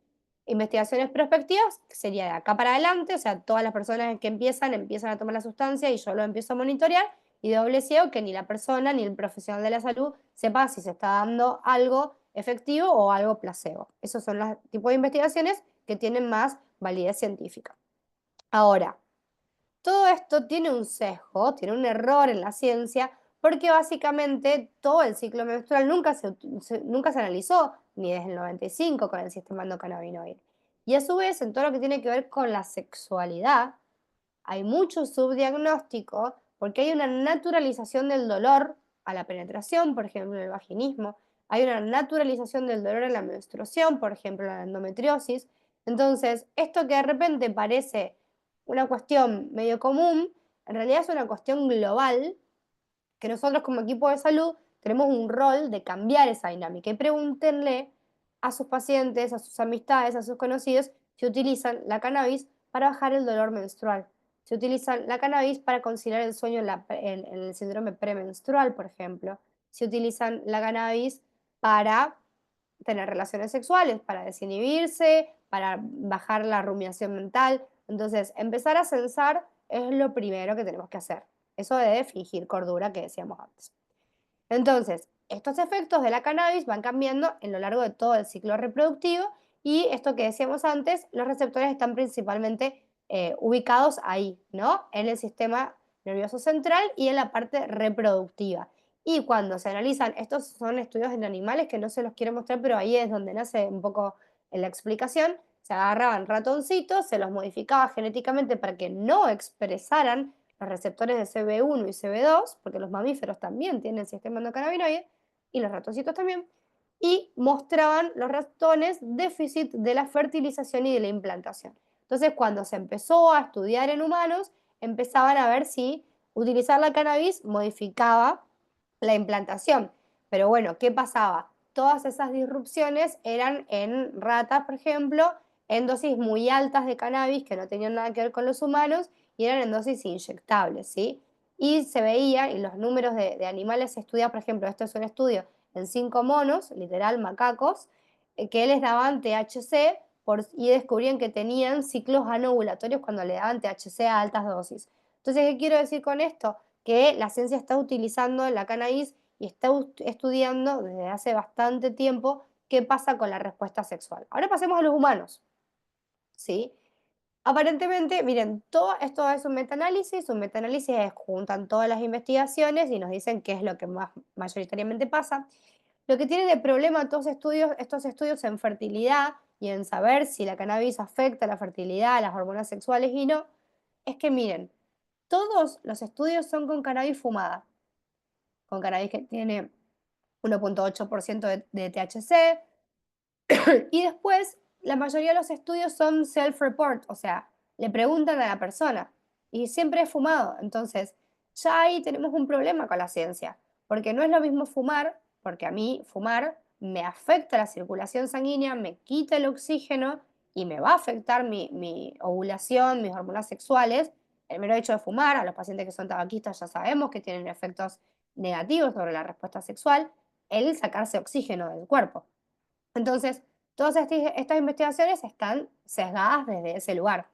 Investigaciones prospectivas sería de acá para adelante, o sea, todas las personas que empiezan a tomar la sustancia y yo lo empiezo a monitorear, y de doble ciego que ni la persona ni el profesional de la salud sepa si se está dando algo efectivo o algo placebo. Esos son los tipos de investigaciones que tienen más validez científica. Ahora, todo esto tiene un sesgo, tiene un error en la ciencia, porque básicamente todo el ciclo menstrual nunca se analizó, ni desde el 95 con el sistema endocannabinoide. Y a su vez, en todo lo que tiene que ver con la sexualidad, hay mucho subdiagnóstico porque hay una naturalización del dolor a la penetración, por ejemplo, en el vaginismo. Hay una naturalización del dolor en la menstruación, por ejemplo, en la endometriosis. Entonces, esto que de repente parece una cuestión medio común, en realidad es una cuestión global que nosotros como equipo de salud tenemos un rol de cambiar esa dinámica y pregúntenle a sus pacientes, a sus amistades, a sus conocidos si utilizan la cannabis para bajar el dolor menstrual, si utilizan la cannabis para conciliar el sueño en el síndrome premenstrual, por ejemplo, si utilizan la cannabis para tener relaciones sexuales, para desinhibirse, para bajar la rumiación mental. Entonces, empezar a censar es lo primero que tenemos que hacer. Eso de fingir cordura que decíamos antes. Entonces, estos efectos de la cannabis van cambiando en lo largo de todo el ciclo reproductivo y esto que decíamos antes, los receptores están principalmente ubicados ahí, ¿no? En el sistema nervioso central y en la parte reproductiva. Y cuando se analizan, estos son estudios en animales que no se los quiero mostrar, pero ahí es donde nace un poco la explicación. Se agarraban ratoncitos, se los modificaba genéticamente para que no expresaran los receptores de CB1 y CB2, porque los mamíferos también tienen sistema endocannabinoide, y los ratoncitos también, y mostraban los ratones déficit de la fertilización y de la implantación. Entonces, cuando se empezó a estudiar en humanos, empezaban a ver si utilizar la cannabis modificaba la implantación. Pero bueno, ¿qué pasaba? Todas esas disrupciones eran en ratas, por ejemplo, en dosis muy altas de cannabis que no tenían nada que ver con los humanos y eran en dosis inyectables, ¿sí? Y se veía, y los números de animales se estudiaban, por ejemplo, esto es un estudio en 5 monos, literal macacos, que les daban THC y descubrían que tenían ciclos anovulatorios cuando le daban THC a altas dosis. Entonces, ¿qué quiero decir con esto? Que la ciencia está utilizando la cannabis y está estudiando desde hace bastante tiempo qué pasa con la respuesta sexual. Ahora pasemos a los humanos, ¿sí? Aparentemente, miren, todo esto es un metaanálisis es juntan todas las investigaciones y nos dicen qué es lo que más mayoritariamente pasa. Lo que tiene de problema todos estos estudios en fertilidad y en saber si la cannabis afecta la fertilidad, las hormonas sexuales y no, es que miren, todos los estudios son con cannabis fumada, con cannabis que tiene 1,8% de THC, y después, la mayoría de los estudios son self-report, o sea, le preguntan a la persona y siempre es fumado. Entonces, ya ahí tenemos un problema con la ciencia, porque no es lo mismo fumar, porque a mí fumar me afecta la circulación sanguínea, me quita el oxígeno y me va a afectar mi ovulación, mis hormonas sexuales. El mero hecho de fumar, a los pacientes que son tabaquistas ya sabemos que tienen efectos negativos sobre la respuesta sexual, el sacarse oxígeno del cuerpo. Entonces, todas estas investigaciones están sesgadas desde ese lugar.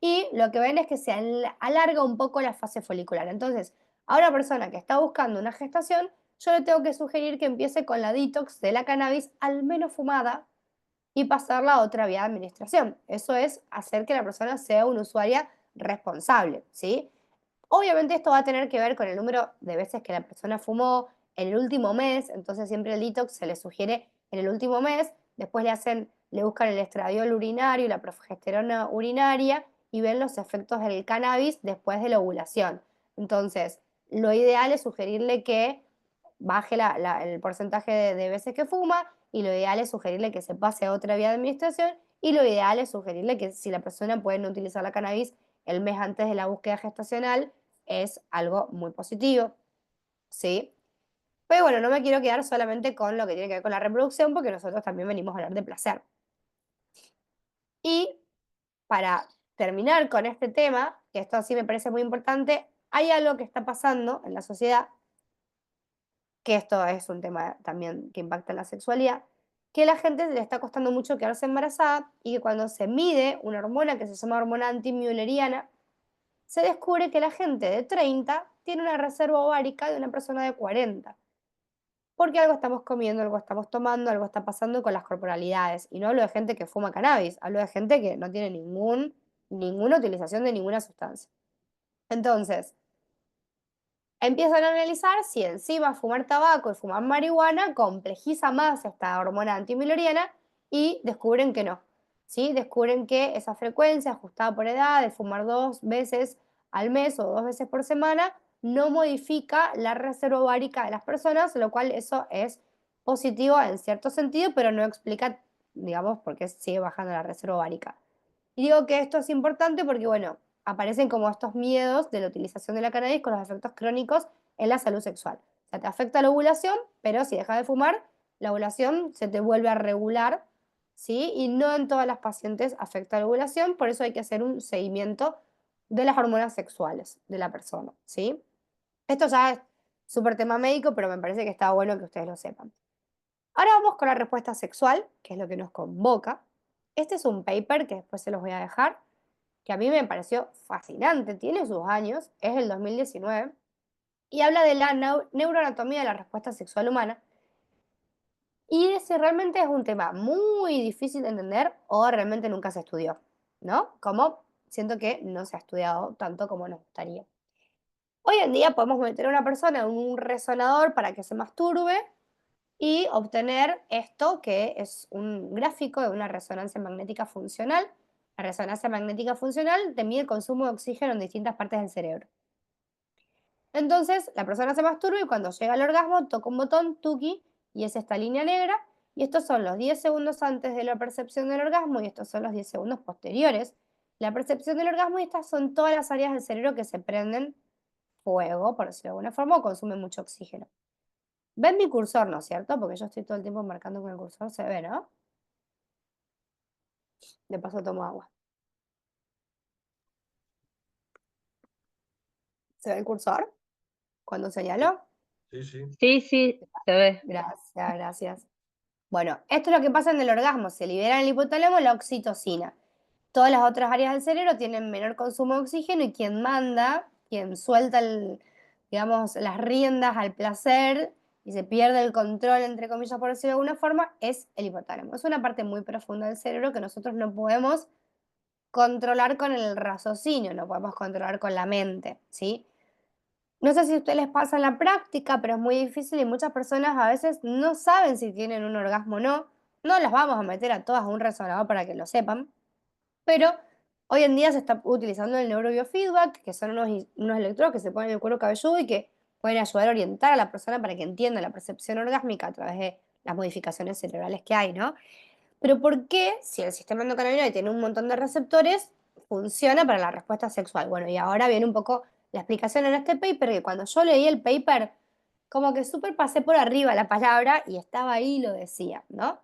Y lo que ven es que se alarga un poco la fase folicular. Entonces, a una persona que está buscando una gestación, yo le tengo que sugerir que empiece con la detox de la cannabis, al menos fumada, y pasarla a otra vía de administración. Eso es hacer que la persona sea una usuaria responsable, ¿sí? Obviamente esto va a tener que ver con el número de veces que la persona fumó en el último mes, entonces siempre el detox se le sugiere en el último mes, después le buscan el estradiol urinario y la progesterona urinaria y ven los efectos del cannabis después de la ovulación. Entonces, lo ideal es sugerirle que baje el porcentaje de veces que fuma y lo ideal es sugerirle que se pase a otra vía de administración y lo ideal es sugerirle que si la persona puede no utilizar la cannabis el mes antes de la búsqueda gestacional, es algo muy positivo, ¿sí? Pero bueno, no me quiero quedar solamente con lo que tiene que ver con la reproducción, porque nosotros también venimos a hablar de placer. Y para terminar con este tema, que esto sí me parece muy importante, hay algo que está pasando en la sociedad, que esto es un tema también que impacta en la sexualidad, que a la gente le está costando mucho quedarse embarazada y que cuando se mide una hormona que se llama hormona antimülleriana, se descubre que la gente de 30 tiene una reserva ovárica de una persona de 40. porque algo estamos comiendo, algo estamos tomando, algo está pasando con las corporalidades. Y no hablo de gente que fuma cannabis, hablo de gente que no tiene ninguna utilización de ninguna sustancia. Entonces, empiezan a analizar si encima fumar tabaco y fumar marihuana complejiza más esta hormona antimiloriana y descubren que no. ¿Sí? Descubren que esa frecuencia ajustada por edad de fumar 2 veces al mes o 2 veces por semana no modifica la reserva ovárica de las personas, lo cual eso es positivo en cierto sentido, pero no explica, digamos, por qué sigue bajando la reserva ovárica. Y digo que esto es importante porque, bueno, aparecen como estos miedos de la utilización de la cannabis con los efectos crónicos en la salud sexual. O sea, te afecta la ovulación, pero si dejas de fumar, la ovulación se te vuelve a regular, ¿sí? Y no en todas las pacientes afecta la ovulación, por eso hay que hacer un seguimiento de las hormonas sexuales de la persona, ¿sí? Esto ya es súper tema médico, pero me parece que está bueno que ustedes lo sepan. Ahora vamos con la respuesta sexual, que es lo que nos convoca. Este es un paper que después se los voy a dejar, que a mí me pareció fascinante, tiene sus años, es el 2019, y habla de la neuroanatomía de la respuesta sexual humana, y de si realmente es un tema muy difícil de entender o realmente nunca se estudió, ¿no? Como siento que no se ha estudiado tanto como nos gustaría. Hoy en día podemos meter a una persona en un resonador para que se masturbe y obtener esto que es un gráfico de una resonancia magnética funcional. La resonancia magnética funcional te mide el consumo de oxígeno en distintas partes del cerebro. Entonces, la persona se masturba y cuando llega al orgasmo toca un botón, tuki, y es esta línea negra. Y estos son los 10 segundos antes de la percepción del orgasmo y estos son los 10 segundos posteriores. La percepción del orgasmo y estas son todas las áreas del cerebro que se prenden fuego, por decirlo de alguna forma, o consumen mucho oxígeno. Ven mi cursor, ¿no es cierto? Porque yo estoy todo el tiempo marcando con el cursor, se ve, ¿no? De paso tomo agua. ¿Se ve el cursor cuando Sí, señalo? sí, sí. Sí, sí, se ve. Gracias, gracias. Bueno, esto es lo que pasa en el orgasmo. Se libera en el hipotálamo la oxitocina. Todas las otras áreas del cerebro tienen menor consumo de oxígeno y quien manda, quien suelta digamos, las riendas al placer y se pierde el control, entre comillas, por decirlo de alguna forma, es el hipotálamo. Es una parte muy profunda del cerebro que nosotros no podemos controlar con el raciocinio, no podemos controlar con la mente, ¿sí? No sé si a ustedes les pasa en la práctica, pero es muy difícil y muchas personas a veces no saben si tienen un orgasmo o no. No las vamos a meter a todas a un resonador para que lo sepan, pero hoy en día se está utilizando el neurobiofeedback, que son unos electrodos que se ponen en el cuero cabelludo y que pueden ayudar a orientar a la persona para que entienda la percepción orgásmica a través de las modificaciones cerebrales que hay, ¿no? Pero ¿por qué, si el sistema endocannabinoide tiene un montón de receptores, funciona para la respuesta sexual? Bueno, y ahora viene un poco la explicación en este paper, que cuando yo leí el paper, como que súper pasé por arriba la palabra y estaba ahí y lo decía, ¿no?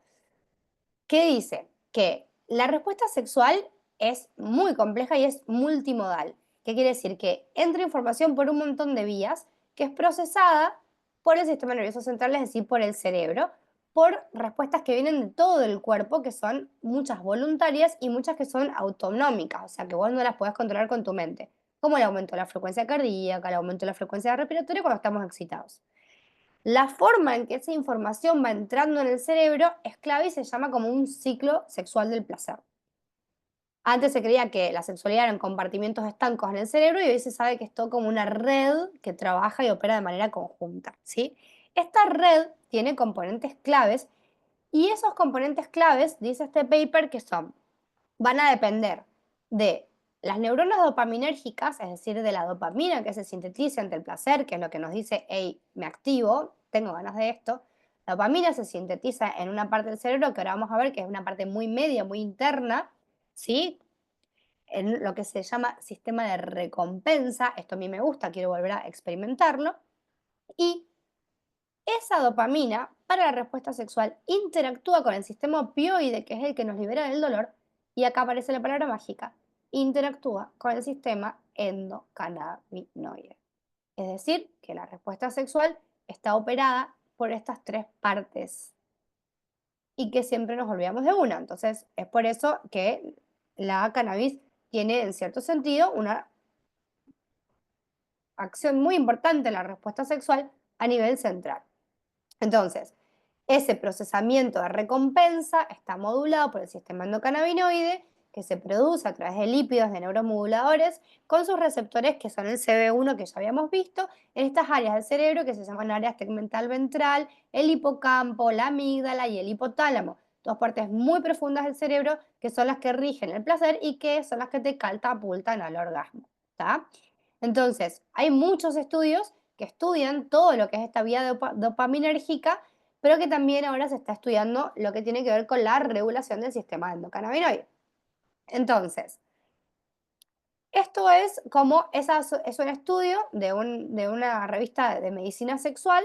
¿Qué dice? Que la respuesta sexual es muy compleja y es multimodal. ¿Qué quiere decir? Que entra información por un montón de vías que es procesada por el sistema nervioso central, es decir, por el cerebro, por respuestas que vienen de todo el cuerpo, que son muchas voluntarias y muchas que son autonómicas, o sea, que vos no las podés controlar con tu mente, como el aumento de la frecuencia cardíaca, el aumento de la frecuencia respiratoria cuando estamos excitados. La forma en que esa información va entrando en el cerebro es clave y se llama como un ciclo sexual del placer. Antes se creía que la sexualidad eran compartimientos estancos en el cerebro y hoy se sabe que es todo como una red que trabaja y opera de manera conjunta, ¿sí? Esta red tiene componentes claves y esos componentes claves, dice este paper, que son, van a depender de las neuronas dopaminérgicas, es decir, de la dopamina que se sintetiza ante el placer, que es lo que nos dice, hey, me activo, tengo ganas de esto. La dopamina se sintetiza en una parte del cerebro que ahora vamos a ver que es una parte muy media, muy interna, ¿sí? En lo que se llama sistema de recompensa. Esto a mí me gusta, quiero volver a experimentarlo. Y esa dopamina para la respuesta sexual interactúa con el sistema opioide, que es el que nos libera del dolor, y acá aparece la palabra mágica, interactúa con el sistema endocannabinoide. Es decir, que la respuesta sexual está operada por estas tres partes y que siempre nos olvidamos de una. Entonces, es por eso que la cannabis tiene, en cierto sentido, una acción muy importante en la respuesta sexual a nivel central. Entonces, ese procesamiento de recompensa está modulado por el sistema endocannabinoide que se produce a través de lípidos de neuromoduladores con sus receptores que son el CB1 que ya habíamos visto en estas áreas del cerebro que se llaman áreas tegmental ventral, el hipocampo, la amígdala y el hipotálamo. Dos partes muy profundas del cerebro que son las que rigen el placer y que son las que te catapultan al orgasmo. ¿Tá? Entonces, hay muchos estudios que estudian todo lo que es esta vía dopaminérgica, pero que también ahora se está estudiando lo que tiene que ver con la regulación del sistema endocannabinoide. Entonces, esto es como es un estudio de una revista de medicina sexual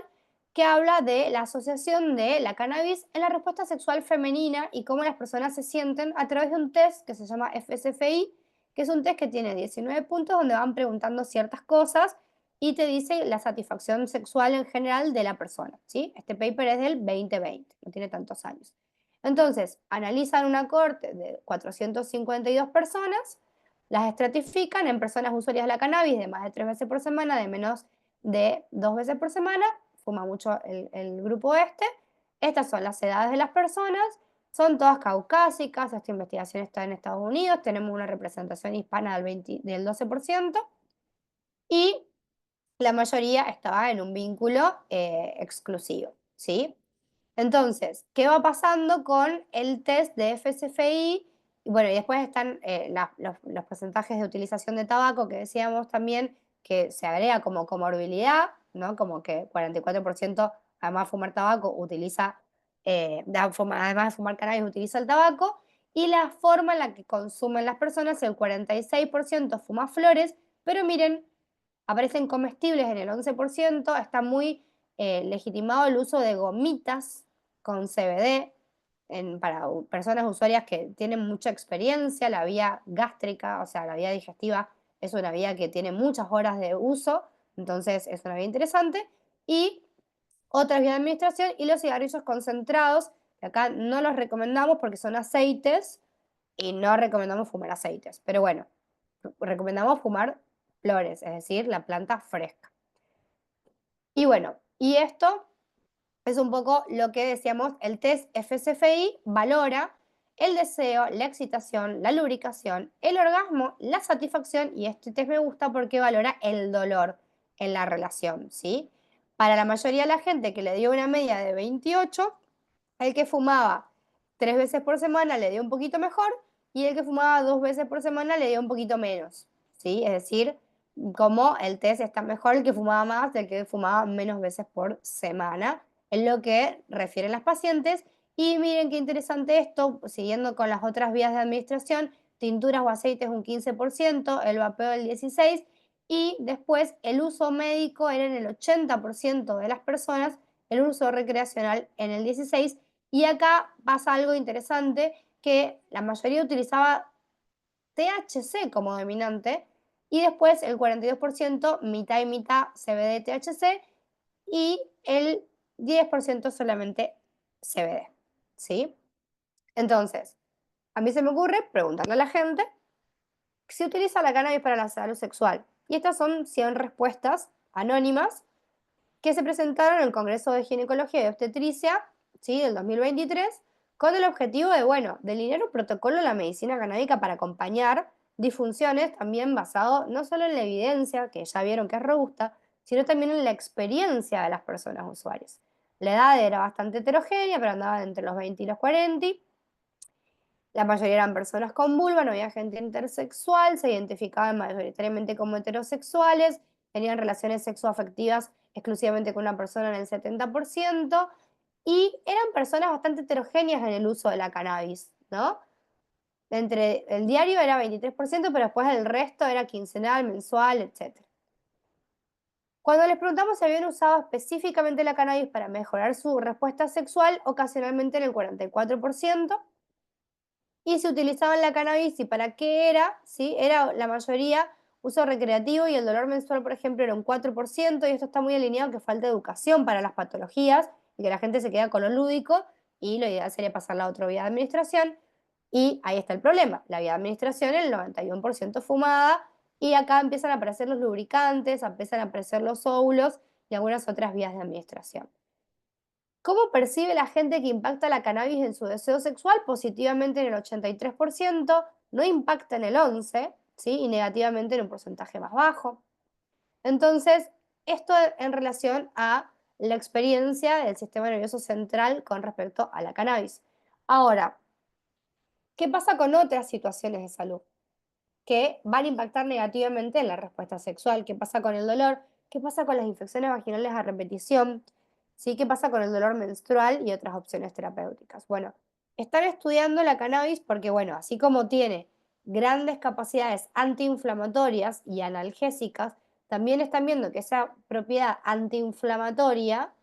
que habla de la asociación de la cannabis en la respuesta sexual femenina y cómo las personas se sienten a través de un test que se llama FSFI, que es un test que tiene 19 puntos donde van preguntando ciertas cosas y te dice la satisfacción sexual en general de la persona, ¿sí? Este paper es del 2020, no tiene tantos años. Entonces, analizan una corte de 452 personas, las estratifican en personas usuarias de la cannabis de más de 3 veces por semana, de menos de 2 veces por semana, fuma mucho el grupo este. Estas son las edades de las personas, son todas caucásicas, esta investigación está en Estados Unidos, tenemos una representación hispana del 12% y la mayoría estaba en un vínculo exclusivo, ¿sí? Entonces, ¿qué va pasando con el test de FSFI? Y bueno, y después están los porcentajes de utilización de tabaco que decíamos también que se agrega como comorbilidad, ¿no? Como que 44% además de fumar tabaco utiliza, además de fumar cannabis utiliza el tabaco, y la forma en la que consumen las personas, el 46% fuma flores, pero miren, aparecen comestibles en el 11%, está muy legitimado el uso de gomitas con CBD para personas usuarias que tienen mucha experiencia, la vía gástrica, o sea, la vía digestiva es una vía que tiene muchas horas de uso, entonces es una vía interesante. Y otras vías de administración y los cigarrillos concentrados, que acá no los recomendamos porque son aceites y no recomendamos fumar aceites, pero bueno, recomendamos fumar flores, es decir, la planta fresca. Y bueno, y esto es un poco lo que decíamos, el test FSFI valora el deseo, la excitación, la lubricación, el orgasmo, la satisfacción y este test me gusta porque valora el dolor en la relación, ¿sí? Para la mayoría de la gente que le dio una media de 28, el que fumaba 3 veces por semana le dio un poquito mejor y el que fumaba 2 veces por semana le dio un poquito menos, ¿sí? Es decir, como el test está mejor el que fumaba más del que fumaba menos veces por semana, en lo que refieren las pacientes. Y miren qué interesante esto, siguiendo con las otras vías de administración, tinturas o aceites un 15%, el vapeo el 16%, y después el uso médico era en el 80% de las personas, el uso recreacional en el 16%, y acá pasa algo interesante, que la mayoría utilizaba THC como dominante y después el 42% mitad y mitad CBD THC y el 10% solamente CBD, ¿sí? Entonces, a mí se me ocurre preguntarle a la gente si utiliza la cannabis para la salud sexual. Y estas son 100 respuestas anónimas que se presentaron en el Congreso de Ginecología y Obstetricia, ¿sí? Del 2023, con el objetivo de, bueno, delinear un protocolo de la medicina canábica para acompañar disfunciones también basado no solo en la evidencia, que ya vieron que es robusta, sino también en la experiencia de las personas usuarias. La edad era bastante heterogénea, pero andaba entre los 20 y los 40. La mayoría eran personas con vulva, no había gente intersexual, se identificaban mayoritariamente como heterosexuales, tenían relaciones sexoafectivas exclusivamente con una persona en el 70%, y eran personas bastante heterogéneas en el uso de la cannabis, ¿no? Entre el diario era 23%, pero después el resto era quincenal, mensual, etc. Cuando les preguntamos si habían usado específicamente la cannabis para mejorar su respuesta sexual, ocasionalmente en el 44%, y se utilizaban la cannabis y para qué era, ¿sí? Era la mayoría uso recreativo y el dolor menstrual, por ejemplo, era un 4% y esto está muy alineado que falta educación para las patologías y que la gente se queda con lo lúdico y lo ideal sería pasarla a otra vía de administración y ahí está el problema, la vía de administración el 91% fumada y acá empiezan a aparecer los lubricantes, empiezan a aparecer los óvulos y algunas otras vías de administración. ¿Cómo percibe la gente que impacta la cannabis en su deseo sexual? Positivamente en el 83%, no impacta en el 11%, ¿sí? Y negativamente en un porcentaje más bajo. Entonces, esto en relación a la experiencia del sistema nervioso central con respecto a la cannabis. Ahora, ¿qué pasa con otras situaciones de salud que van a impactar negativamente en la respuesta sexual? ¿Qué pasa con el dolor? ¿Qué pasa con las infecciones vaginales a repetición? ¿Sí? ¿Qué pasa con el dolor menstrual y otras opciones terapéuticas? Bueno, están estudiando la cannabis porque, bueno, así como tiene grandes capacidades antiinflamatorias y analgésicas, también están viendo que esa propiedad antiinflamatoria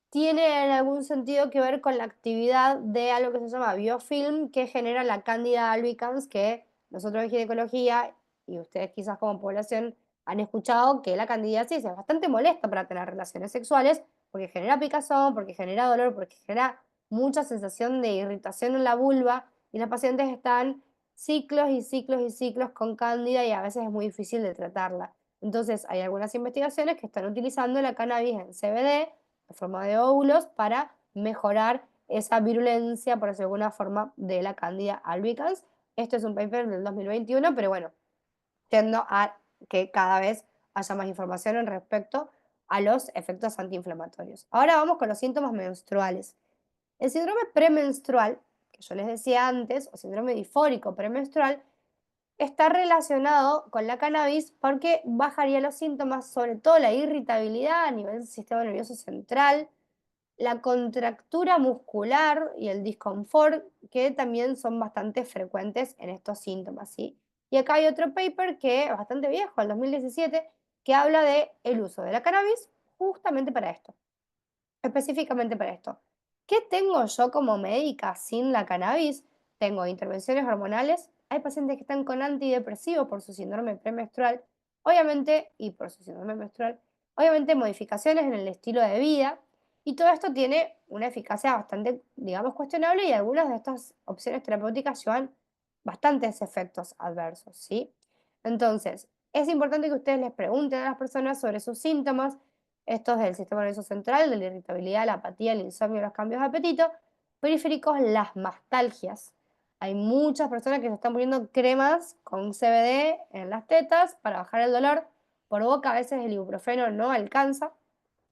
tiene en algún sentido que ver con la actividad de algo que se llama biofilm, que genera la Candida albicans, que nosotros en ginecología y ustedes quizás como población han escuchado que la candidiasis es bastante molesta para tener relaciones sexuales porque genera picazón, porque genera dolor, porque genera mucha sensación de irritación en la vulva y las pacientes están ciclos y ciclos y ciclos con cándida y a veces es muy difícil de tratarla. Entonces hay algunas investigaciones que están utilizando la cannabis en CBD en forma de óvulos para mejorar esa virulencia, por decirlo de alguna forma, de la Candida albicans. Esto es un paper del 2021, pero bueno, tiendo a que cada vez haya más información en respecto a los efectos antiinflamatorios. Ahora vamos con los síntomas menstruales. El síndrome premenstrual, que yo les decía antes, o síndrome disfórico premenstrual, está relacionado con la cannabis porque bajaría los síntomas, sobre todo la irritabilidad a nivel del sistema nervioso central, la contractura muscular y el disconfort, que también son bastante frecuentes en estos síntomas, ¿sí? Y acá hay otro paper que es bastante viejo, el 2017, que habla de el uso de la cannabis justamente para esto, específicamente para esto. ¿Qué tengo yo como médica sin la cannabis? Tengo intervenciones hormonales, hay pacientes que están con antidepresivos por su síndrome premenstrual, obviamente, y por su síndrome menstrual, obviamente modificaciones en el estilo de vida, y todo esto tiene una eficacia bastante, digamos, cuestionable y algunas de estas opciones terapéuticas llevan bastantes efectos adversos, ¿sí? Entonces, es importante que ustedes les pregunten a las personas sobre sus síntomas, estos del sistema nervioso central, de la irritabilidad, la apatía, el insomnio, los cambios de apetito, periféricos, las mastalgias. Hay muchas personas que se están poniendo cremas con CBD en las tetas para bajar el dolor. Por boca a veces el ibuprofeno no alcanza.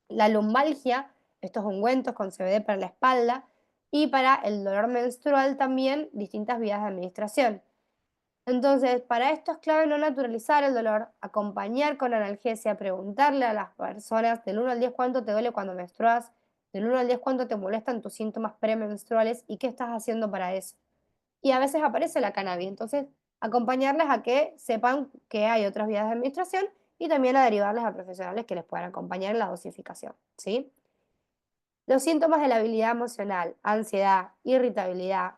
La lumbalgia, estos ungüentos con CBD para la espalda. Y para el dolor menstrual también distintas vías de administración. Entonces, para esto es clave no naturalizar el dolor, acompañar con analgesia, preguntarle a las personas del 1 al 10 cuánto te duele cuando menstruas, del 1 al 10 cuánto te molestan tus síntomas premenstruales y qué estás haciendo para eso. Y a veces aparece la cannabis, entonces acompañarles a que sepan que hay otras vías de administración y también a derivarles a profesionales que les puedan acompañar en la dosificación, ¿sí? Los síntomas de la habilidad emocional, ansiedad, irritabilidad,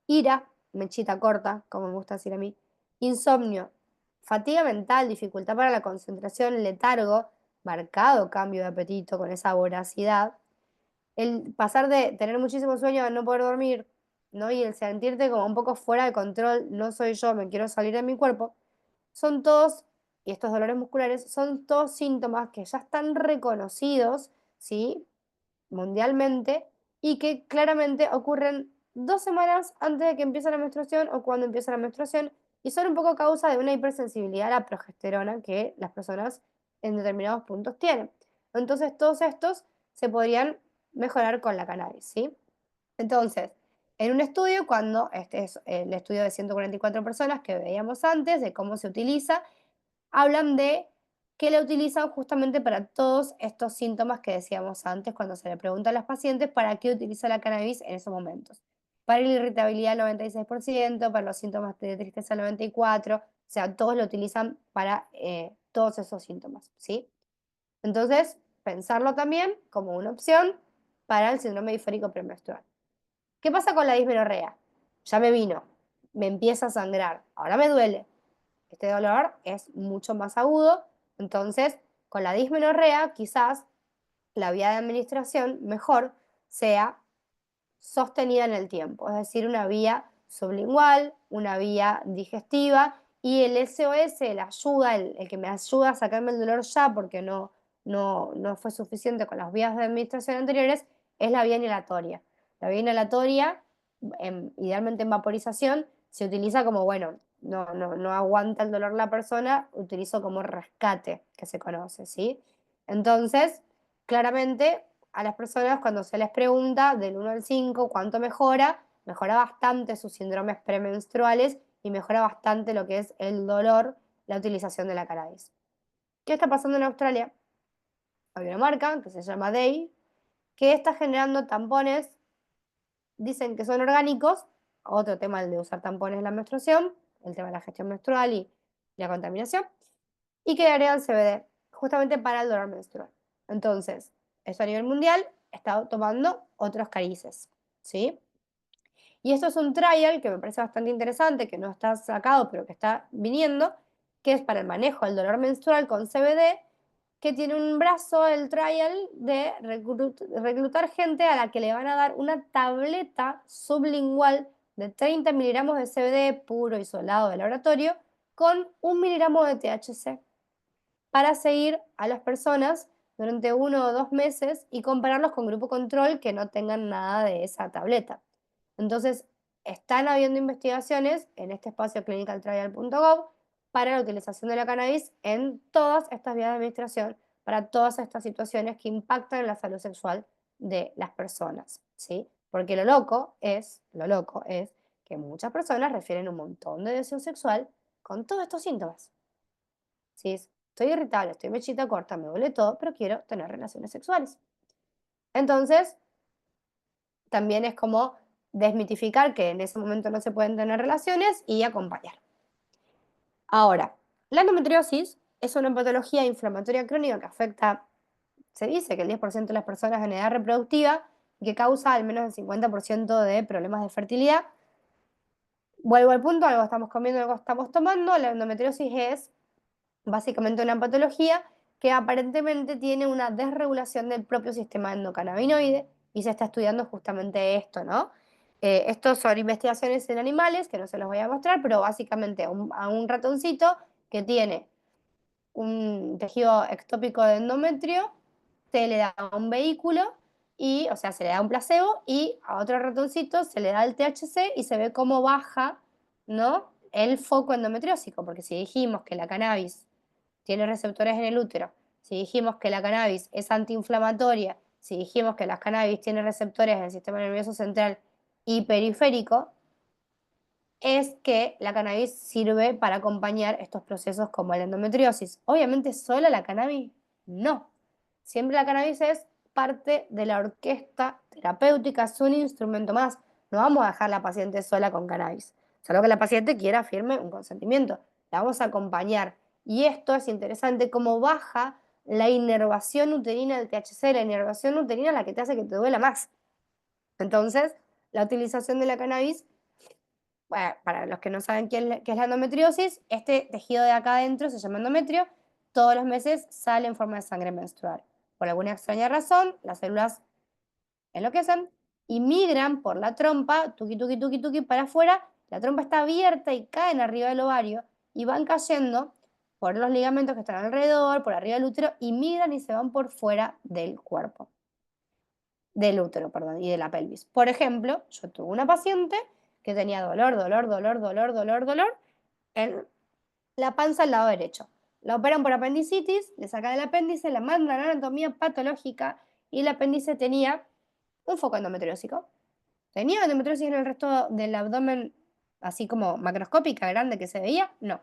ira, mechita corta, como me gusta decir a mí, insomnio, fatiga mental, dificultad para la concentración, letargo, marcado cambio de apetito con esa voracidad, el pasar de tener muchísimo sueño a no poder dormir, ¿no? Y el sentirte como un poco fuera de control, no soy yo, me quiero salir de mi cuerpo, son todos, y estos dolores musculares, son todos síntomas que ya están reconocidos, ¿sí? Mundialmente y que claramente ocurren 2 semanas antes de que empiece la menstruación o cuando empieza la menstruación y son un poco causa de una hipersensibilidad a la progesterona que las personas en determinados puntos tienen. Entonces, todos estos se podrían mejorar con la cannabis, ¿sí? Entonces, en un estudio, cuando este es el estudio de 144 personas que veíamos antes, de cómo se utiliza, hablan de que la utilizan justamente para todos estos síntomas que decíamos antes cuando se le pregunta a las pacientes para qué utiliza la cannabis en esos momentos. Para la irritabilidad el 96%, para los síntomas de tristeza el 94%, o sea, todos lo utilizan para todos esos síntomas, ¿sí? Entonces, pensarlo también como una opción para el síndrome disfórico premenstrual. ¿Qué pasa con la dismenorrea? Ya me vino, me empieza a sangrar, ahora me duele, este dolor es mucho más agudo, entonces con la dismenorrea quizás la vía de administración mejor sea sostenida en el tiempo, es decir, una vía sublingual, una vía digestiva y el SOS, la ayuda, el que me ayuda a sacarme el dolor ya porque no fue suficiente con las vías de administración anteriores, es la vía inhalatoria. La vía inhalatoria, idealmente en vaporización, se utiliza como, bueno, no aguanta el dolor la persona, utilizo como rescate, que se conoce, ¿sí? Entonces, claramente a las personas cuando se les pregunta del 1 al 5 cuánto mejora, mejora bastante sus síndromes premenstruales y mejora bastante lo que es el dolor, la utilización de la cannabis. ¿Qué está pasando en Australia? Hay una marca que se llama Day, que está generando tampones, dicen que son orgánicos, otro tema el de usar tampones en la menstruación, el tema de la gestión menstrual y la contaminación, y que agregan CBD, justamente para el dolor menstrual. Entonces, eso a nivel mundial está tomando otros carices, ¿sí? Y esto es un trial que me parece bastante interesante, que no está sacado, pero que está viniendo, que es para el manejo del dolor menstrual con CBD, que tiene un brazo, el trial, de reclutar gente a la que le van a dar una tableta sublingual de 30 miligramos de CBD puro isolado de laboratorio con 1 miligramo de THC para seguir a las personas durante 1 o 2 meses y compararlos con grupo control que no tengan nada de esa tableta. Entonces, están habiendo investigaciones en este espacio clinicaltrial.gov para la utilización de la cannabis en todas estas vías de administración, para todas estas situaciones que impactan en la salud sexual de las personas, ¿sí? Porque lo loco es que muchas personas refieren un montón de deseo sexual con todos estos síntomas. ¿Sí? Estoy irritable, estoy mechita corta, me duele todo, pero quiero tener relaciones sexuales. Entonces, también es como desmitificar que en ese momento no se pueden tener relaciones y acompañar. Ahora, la endometriosis es una patología inflamatoria crónica que afecta, se dice que el 10% de las personas en edad reproductiva y que causa al menos el 50% de problemas de fertilidad. Vuelvo al punto, algo estamos comiendo, algo estamos tomando. La endometriosis es básicamente una patología que aparentemente tiene una desregulación del propio sistema endocannabinoide y se está estudiando justamente esto, ¿no? Estos son investigaciones en animales, que no se los voy a mostrar, pero básicamente a un ratoncito que tiene un tejido ectópico de endometrio, se le da un vehículo y, o sea, se le da un placebo y a otro ratoncito se le da el THC y se ve cómo baja, ¿no? El foco endometriósico, porque si dijimos que la cannabis tiene receptores en el útero, si dijimos que la cannabis es antiinflamatoria, si dijimos que la cannabis tiene receptores en el sistema nervioso central y periférico, es que la cannabis sirve para acompañar estos procesos como la endometriosis. Obviamente sola la cannabis no. Siempre la cannabis es parte de la orquesta terapéutica, es un instrumento más. No vamos a dejar a la paciente sola con cannabis, solo que la paciente quiera firme un consentimiento. La vamos a acompañar. Y esto es interesante, cómo baja la inervación uterina del THC, la inervación uterina es la que te hace que te duela más. Entonces, la utilización de la cannabis, bueno, para los que no saben qué es la endometriosis, este tejido de acá adentro se llama endometrio, todos los meses sale en forma de sangre menstrual. Por alguna extraña razón, las células enloquecen y migran por la trompa, tuqui, tuqui, tuqui, tuqui, para afuera, la trompa está abierta y caen arriba del ovario y van cayendo por los ligamentos que están alrededor, por arriba del útero, y migran y se van por fuera del cuerpo, del útero, perdón, y de la pelvis. Por ejemplo, yo tuve una paciente que tenía dolor en la panza al lado derecho. La operan por apendicitis, le sacan el apéndice, la mandan a anatomía patológica y el apéndice tenía un foco endometriósico. ¿Tenía endometriosis en el resto del abdomen, así como macroscópica, grande que se veía? No.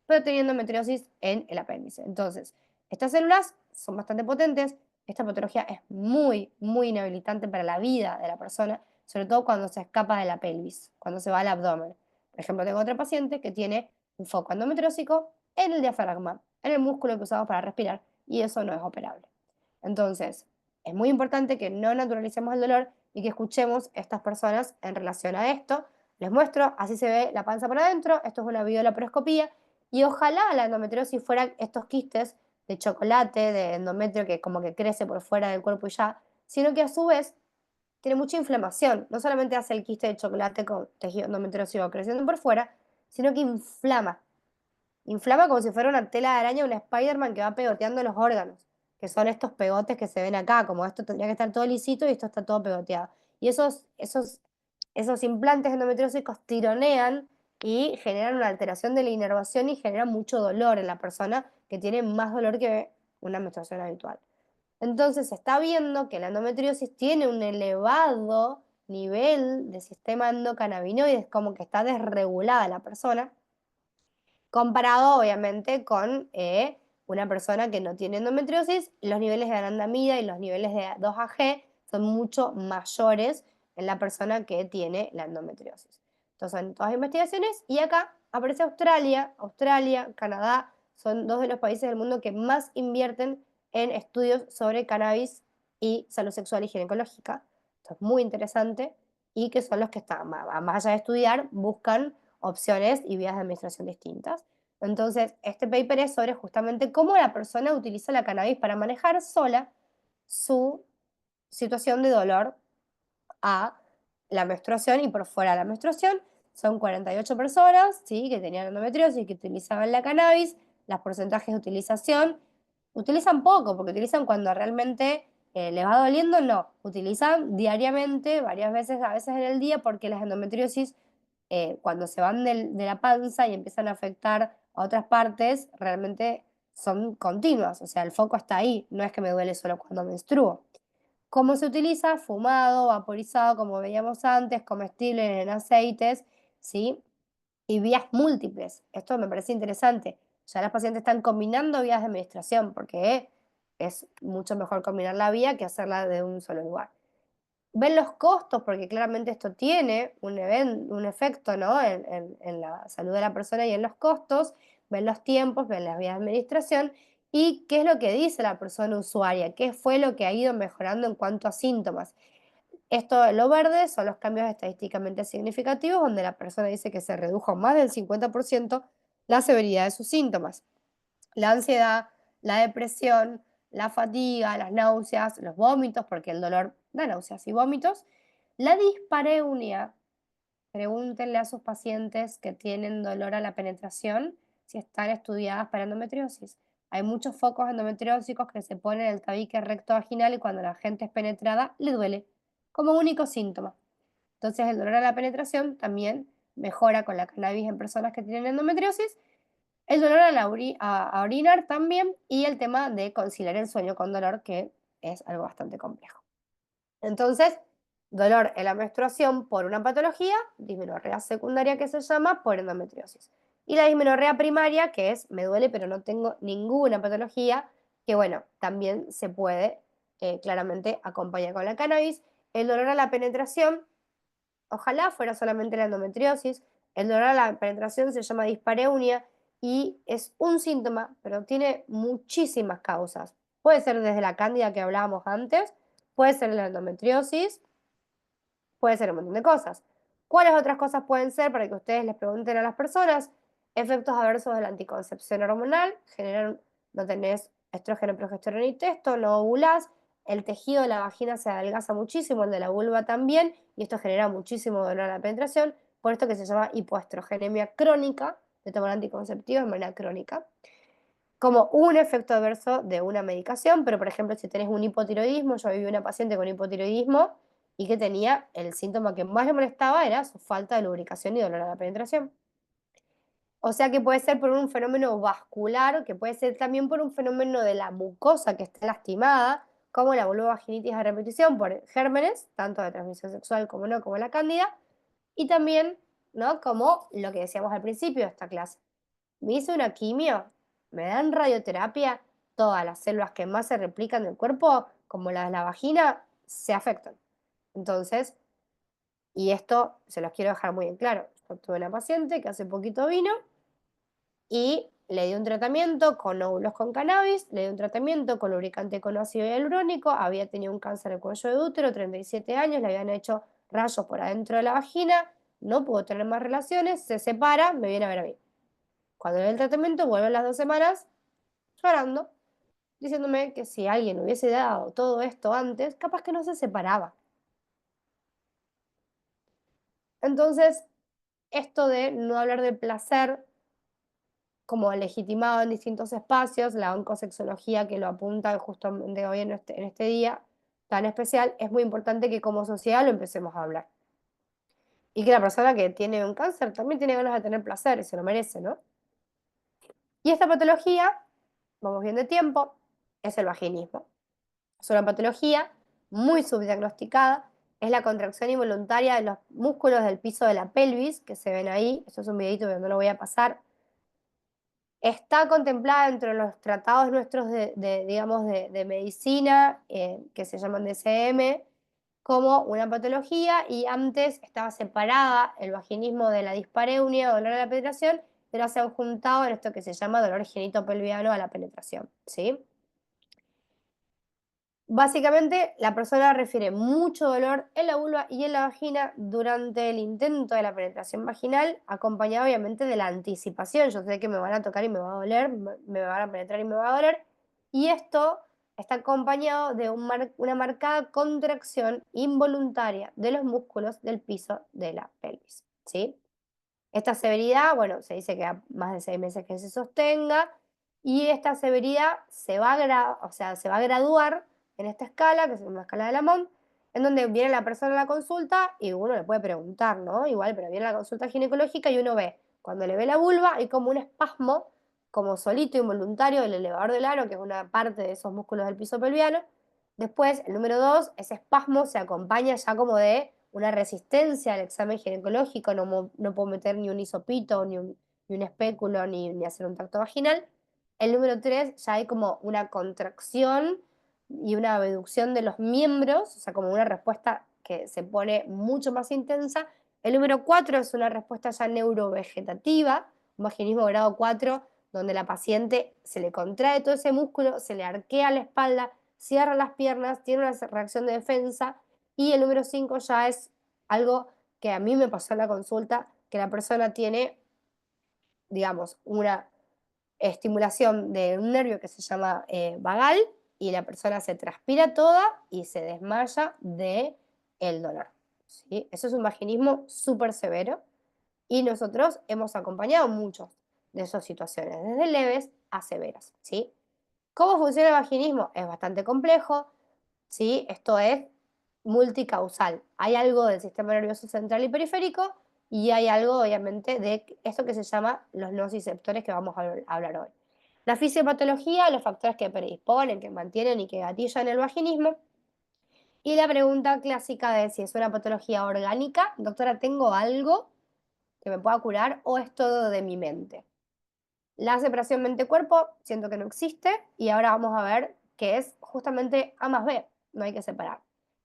Pero tenía endometriosis en el apéndice. Entonces, estas células son bastante potentes. Esta patología es muy, muy inhabilitante para la vida de la persona, sobre todo cuando se escapa de la pelvis, cuando se va al abdomen. Por ejemplo, tengo otra paciente que tiene un foco endometriósico en el diafragma, en el músculo que usamos para respirar, y eso no es operable. Entonces, es muy importante que no naturalicemos el dolor y que escuchemos a estas personas en relación a esto. Les muestro, así se ve la panza por adentro, esto es una videolaparoscopía, y ojalá la endometriosis fuera estos quistes de chocolate, de endometrio que como que crece por fuera del cuerpo y ya, sino que a su vez tiene mucha inflamación. No solamente hace el quiste de chocolate con tejido endometriósico creciendo por fuera, sino que inflama. Inflama como si fuera una tela de araña, un Spider-Man que va pegoteando los órganos. que son estos pegotes que se ven acá, como esto tendría que estar todo lisito y esto está todo pegoteado. Y esos implantes endometriósicos tironean y generan una alteración de la inervación y generan mucho dolor en la persona, que tiene más dolor que una menstruación habitual. Entonces se está viendo que la endometriosis tiene un elevado nivel de sistema endocannabinoides, como que está desregulada la persona, comparado obviamente con una persona que no tiene endometriosis. Los niveles de anandamida y los niveles de 2-AG son mucho mayores en la persona que tiene la endometriosis. Entonces son todas investigaciones y acá aparece Australia. Australia, Canadá son dos de los países del mundo que más invierten en estudios sobre cannabis y salud sexual y ginecológica. Esto es muy interesante y que son los que están, más allá de estudiar, buscan opciones y vías de administración distintas. Entonces, este paper es sobre justamente cómo la persona utiliza la cannabis para manejar sola su situación de dolor a la menstruación y por fuera de la menstruación. Son 48 personas, ¿sí?, que tenían endometriosis y que utilizaban la cannabis. Los porcentajes de utilización, utilizan poco, porque utilizan cuando realmente les va doliendo, no. Utilizan diariamente, varias veces, a veces en el día, porque las endometriosis, cuando se van de la panza y empiezan a afectar a otras partes, realmente son continuas. O sea, el foco está ahí, no es que me duele solo cuando menstruo. ¿Cómo se utiliza? Fumado, vaporizado, como veíamos antes, comestible en aceites, ¿sí? Y vías múltiples. Esto me parece interesante. Ya las pacientes están combinando vías de administración porque es mucho mejor combinar la vía que hacerla de un solo lugar. Ven los costos, porque claramente esto tiene un efecto, ¿no?, en la salud de la persona y en los costos. Ven los tiempos, ven las vías de administración y qué es lo que dice la persona usuaria, qué fue lo que ha ido mejorando en cuanto a síntomas. Esto, lo verde, son los cambios estadísticamente significativos, donde la persona dice que se redujo más del 50% la severidad de sus síntomas. La ansiedad, la depresión, la fatiga, las náuseas, los vómitos, porque el dolor da náuseas y vómitos. La dispareunia, pregúntenle a sus pacientes que tienen dolor a la penetración si están estudiadas para endometriosis. Hay muchos focos endometriósicos que se ponen en el tabique recto vaginal y cuando la gente es penetrada le duele como único síntoma. Entonces el dolor a la penetración también mejora con la cannabis en personas que tienen endometriosis, el dolor a, a orinar también, y el tema de conciliar el sueño con dolor, que es algo bastante complejo. Entonces, dolor en la menstruación por una patología, dismenorrea secundaria que se llama por endometriosis. Y la dismenorrea primaria, que es me duele pero no tengo ninguna patología, que bueno, también se puede claramente acompañar con la cannabis. El dolor a la penetración, ojalá fuera solamente la endometriosis. El dolor a la penetración se llama dispareunia y es un síntoma, pero tiene muchísimas causas. Puede ser desde la cándida que hablábamos antes, puede ser la endometriosis, puede ser un montón de cosas. ¿Cuáles otras cosas pueden ser para que ustedes les pregunten a las personas? Efectos adversos de la anticoncepción hormonal, generan, no tenés estrógeno, progesterona y testo, no ovulás, el tejido de la vagina se adelgaza muchísimo, el de la vulva también, y esto genera muchísimo dolor a la penetración, por esto que se llama hipoestrogenemia crónica, de tomar anticonceptivos de manera crónica, como un efecto adverso de una medicación. Pero por ejemplo, si tenés un hipotiroidismo, yo viví una paciente con hipotiroidismo y que tenía, el síntoma que más le molestaba era su falta de lubricación y dolor a la penetración. O sea que puede ser por un fenómeno vascular, que puede ser también por un fenómeno de la mucosa que esté lastimada, como la vulvovaginitis a repetición por gérmenes, tanto de transmisión sexual como no, como la cándida, y también, ¿no?, como lo que decíamos al principio de esta clase. Me hice una quimio, me dan radioterapia, todas las células que más se replican del cuerpo, como las de la vagina, se afectan. Entonces, y esto se los quiero dejar muy en claro. Yo tuve una paciente que hace poquito vino y le di un tratamiento con óvulos con cannabis, le di un tratamiento con lubricante con ácido hialurónico, había tenido un cáncer de cuello de útero, 37 años, le habían hecho rayos por adentro de la vagina, no pudo tener más relaciones, se separa, me viene a ver a mí. Cuando le doy el tratamiento, vuelve a las 2 semanas llorando, diciéndome que si alguien hubiese dado todo esto antes, capaz que no se separaba. Entonces, esto de no hablar de placer como legitimado en distintos espacios, la oncosexología que lo apunta justamente hoy en este día tan especial, es muy importante que como sociedad lo empecemos a hablar. Y que la persona que tiene un cáncer también tiene ganas de tener placer y se lo merece, ¿no? Y esta patología, vamos bien de tiempo, es el vaginismo. Es una patología muy subdiagnosticada, es la contracción involuntaria de los músculos del piso de la pelvis, que se ven ahí, esto es un videito que no lo voy a pasar. Está contemplada dentro de los tratados nuestros digamos, de medicina, que se llaman DCM, como una patología, y antes estaba separada el vaginismo de la dispareunia, dolor a la penetración, pero se han juntado en esto que se llama dolor genitopelviano a la penetración, ¿sí? Básicamente, la persona refiere mucho dolor en la vulva y en la vagina durante el intento de la penetración vaginal, acompañado obviamente de la anticipación. Yo sé que me van a tocar y me va a doler, me van a penetrar y me va a doler. Y esto está acompañado de una marcada contracción involuntaria de los músculos del piso de la pelvis, ¿sí? Esta severidad, bueno, se dice que a más de 6 meses que se sostenga, y esta severidad o sea, se va a graduar en esta escala, que es una escala de Lamont, en donde viene la persona a la consulta y uno le puede preguntar, ¿no? Igual, pero viene a la consulta ginecológica y uno ve, cuando le ve la vulva, hay como un espasmo, como solito, involuntario, del elevador del ano, que es una parte de esos músculos del piso pelviano. Después, el número 2, ese espasmo se acompaña ya como de una resistencia al examen ginecológico, no puedo meter ni un hisopito, ni un espéculo, ni hacer un tacto vaginal. El número 3 ya hay como una contracción y una abducción de los miembros, o sea, como una respuesta que se pone mucho más intensa. El número 4 es una respuesta ya neurovegetativa, un vaginismo grado 4, donde la paciente se le contrae todo ese músculo, se le arquea la espalda, cierra las piernas, tiene una reacción de defensa. Y el número 5 ya es algo que a mí me pasó en la consulta, que la persona tiene, digamos, una estimulación de un nervio que se llama vagal, y la persona se transpira toda y se desmaya de el dolor, ¿sí? Eso es un vaginismo súper severo y nosotros hemos acompañado muchos de esas situaciones, desde leves a severas, ¿sí? ¿Cómo funciona el vaginismo? Es bastante complejo, ¿sí? Esto es multicausal. Hay algo del sistema nervioso central y periférico y hay algo, obviamente, de esto que se llama los nociceptores que vamos a hablar hoy. La fisiopatología, los factores que predisponen, que mantienen y que gatillan el vaginismo. Y la pregunta clásica de si es una patología orgánica, doctora, ¿tengo algo que me pueda curar o es todo de mi mente? La separación mente-cuerpo siento que no existe y ahora vamos a ver que es justamente A más B, no hay que separar.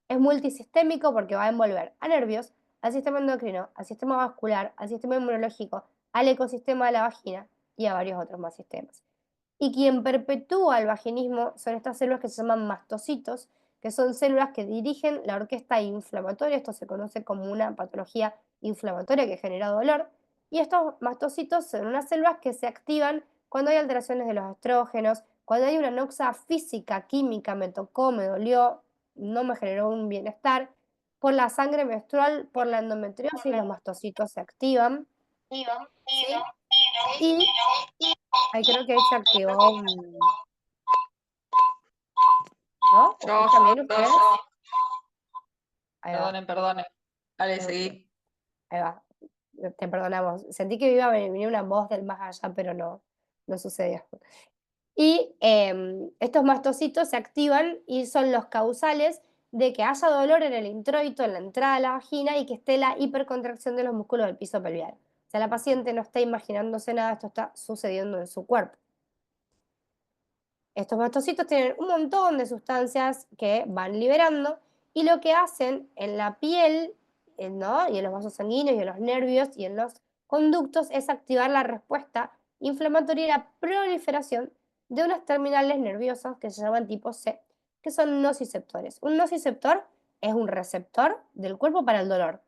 Es multisistémico porque va a envolver a nervios, al sistema endocrino, al sistema vascular, al sistema inmunológico, al ecosistema de la vagina y a varios otros más sistemas. Y quien perpetúa el vaginismo son estas células que se llaman mastocitos, que son células que dirigen la orquesta inflamatoria. Esto se conoce como una patología inflamatoria que genera dolor. Y estos mastocitos son unas células que se activan cuando hay alteraciones de los estrógenos, cuando hay una anoxia física, química, me tocó, me dolió, no me generó un bienestar. Por la sangre menstrual, por la endometriosis, los mastocitos se activan, ¿sí? Y ahí creo que ahí se activó un, ¿no? Yo, ¿Escuchan bien yo, ustedes? yo. Ahí va, Perdonen, perdonen. Dale, ok, seguí. ahí va. Te perdonamos. Sentí que iba a venir una voz del más allá, pero no, no sucedió. Y estos mastocitos se activan y son los causales de que haya dolor en el introito, en la entrada de la vagina, y que esté la hipercontracción de los músculos del piso pelviano. O sea, la paciente no está imaginándose nada, esto está sucediendo en su cuerpo. Estos mastocitos tienen un montón de sustancias que van liberando y lo que hacen en la piel, ¿no? Y en los vasos sanguíneos y en los nervios y en los conductos es activar la respuesta inflamatoria y la proliferación de unas terminales nerviosas que se llaman tipo C, que son nociceptores. Un nociceptor es un receptor del cuerpo para el dolor.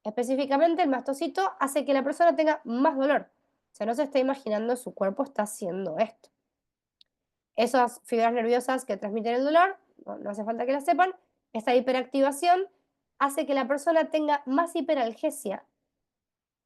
Específicamente, el mastocito hace que la persona tenga más dolor. O sea, no se está imaginando su cuerpo está haciendo esto. Esas fibras nerviosas que transmiten el dolor, no hace falta que las sepan, esta hiperactivación hace que la persona tenga más hiperalgesia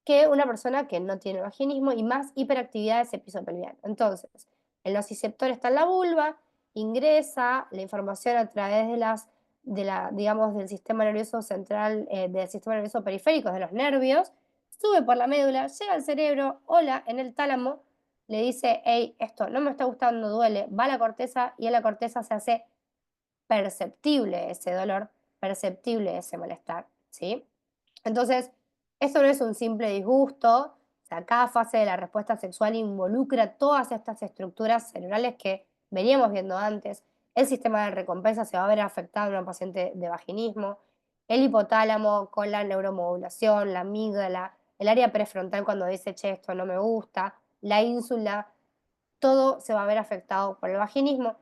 que una persona que no tiene vaginismo y más hiperactividad de ese piso pelviano. Entonces, el nociceptor está en la vulva, ingresa la información a través digamos, del sistema nervioso central, del sistema nervioso periférico, de los nervios, sube por la médula, llega al cerebro, hola, en el tálamo, le dice, hey, esto no me está gustando, duele, va a la corteza y en la corteza se hace perceptible ese dolor, perceptible ese malestar, ¿sí? Entonces, esto no es un simple disgusto, o sea, cada fase de la respuesta sexual involucra todas estas estructuras cerebrales que veníamos viendo antes. El sistema de recompensa se va a ver afectado en una paciente de vaginismo, el hipotálamo con la neuromodulación, la amígdala, el área prefrontal cuando dice, che, esto no me gusta, la ínsula, todo se va a ver afectado por el vaginismo.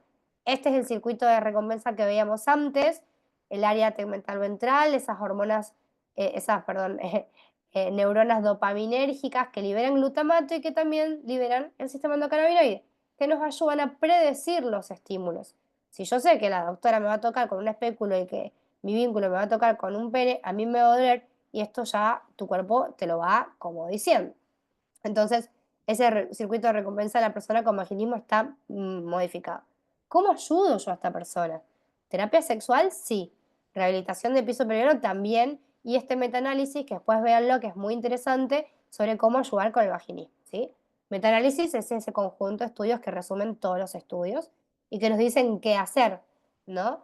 Este es el circuito de recompensa que veíamos antes, el área tegmental ventral, esas hormonas, perdón, neuronas dopaminérgicas que liberan glutamato y que también liberan el sistema endocannabinoide, que nos ayudan a predecir los estímulos. Si yo sé que la doctora me va a tocar con un espéculo y que mi vínculo me va a tocar con un pene, a mí me va a doler y esto ya tu cuerpo te lo va como diciendo. Entonces, ese circuito de recompensa de la persona con vaginismo está modificado. ¿Cómo ayudo yo a esta persona? ¿Terapia sexual? Sí. Rehabilitación de piso pelviano también. Y este metaanálisis, que después véanlo, que es muy interesante, sobre cómo ayudar con el vaginismo. ¿Sí? Metaanálisis es ese conjunto de estudios que resumen todos los estudios y que nos dicen qué hacer, ¿no?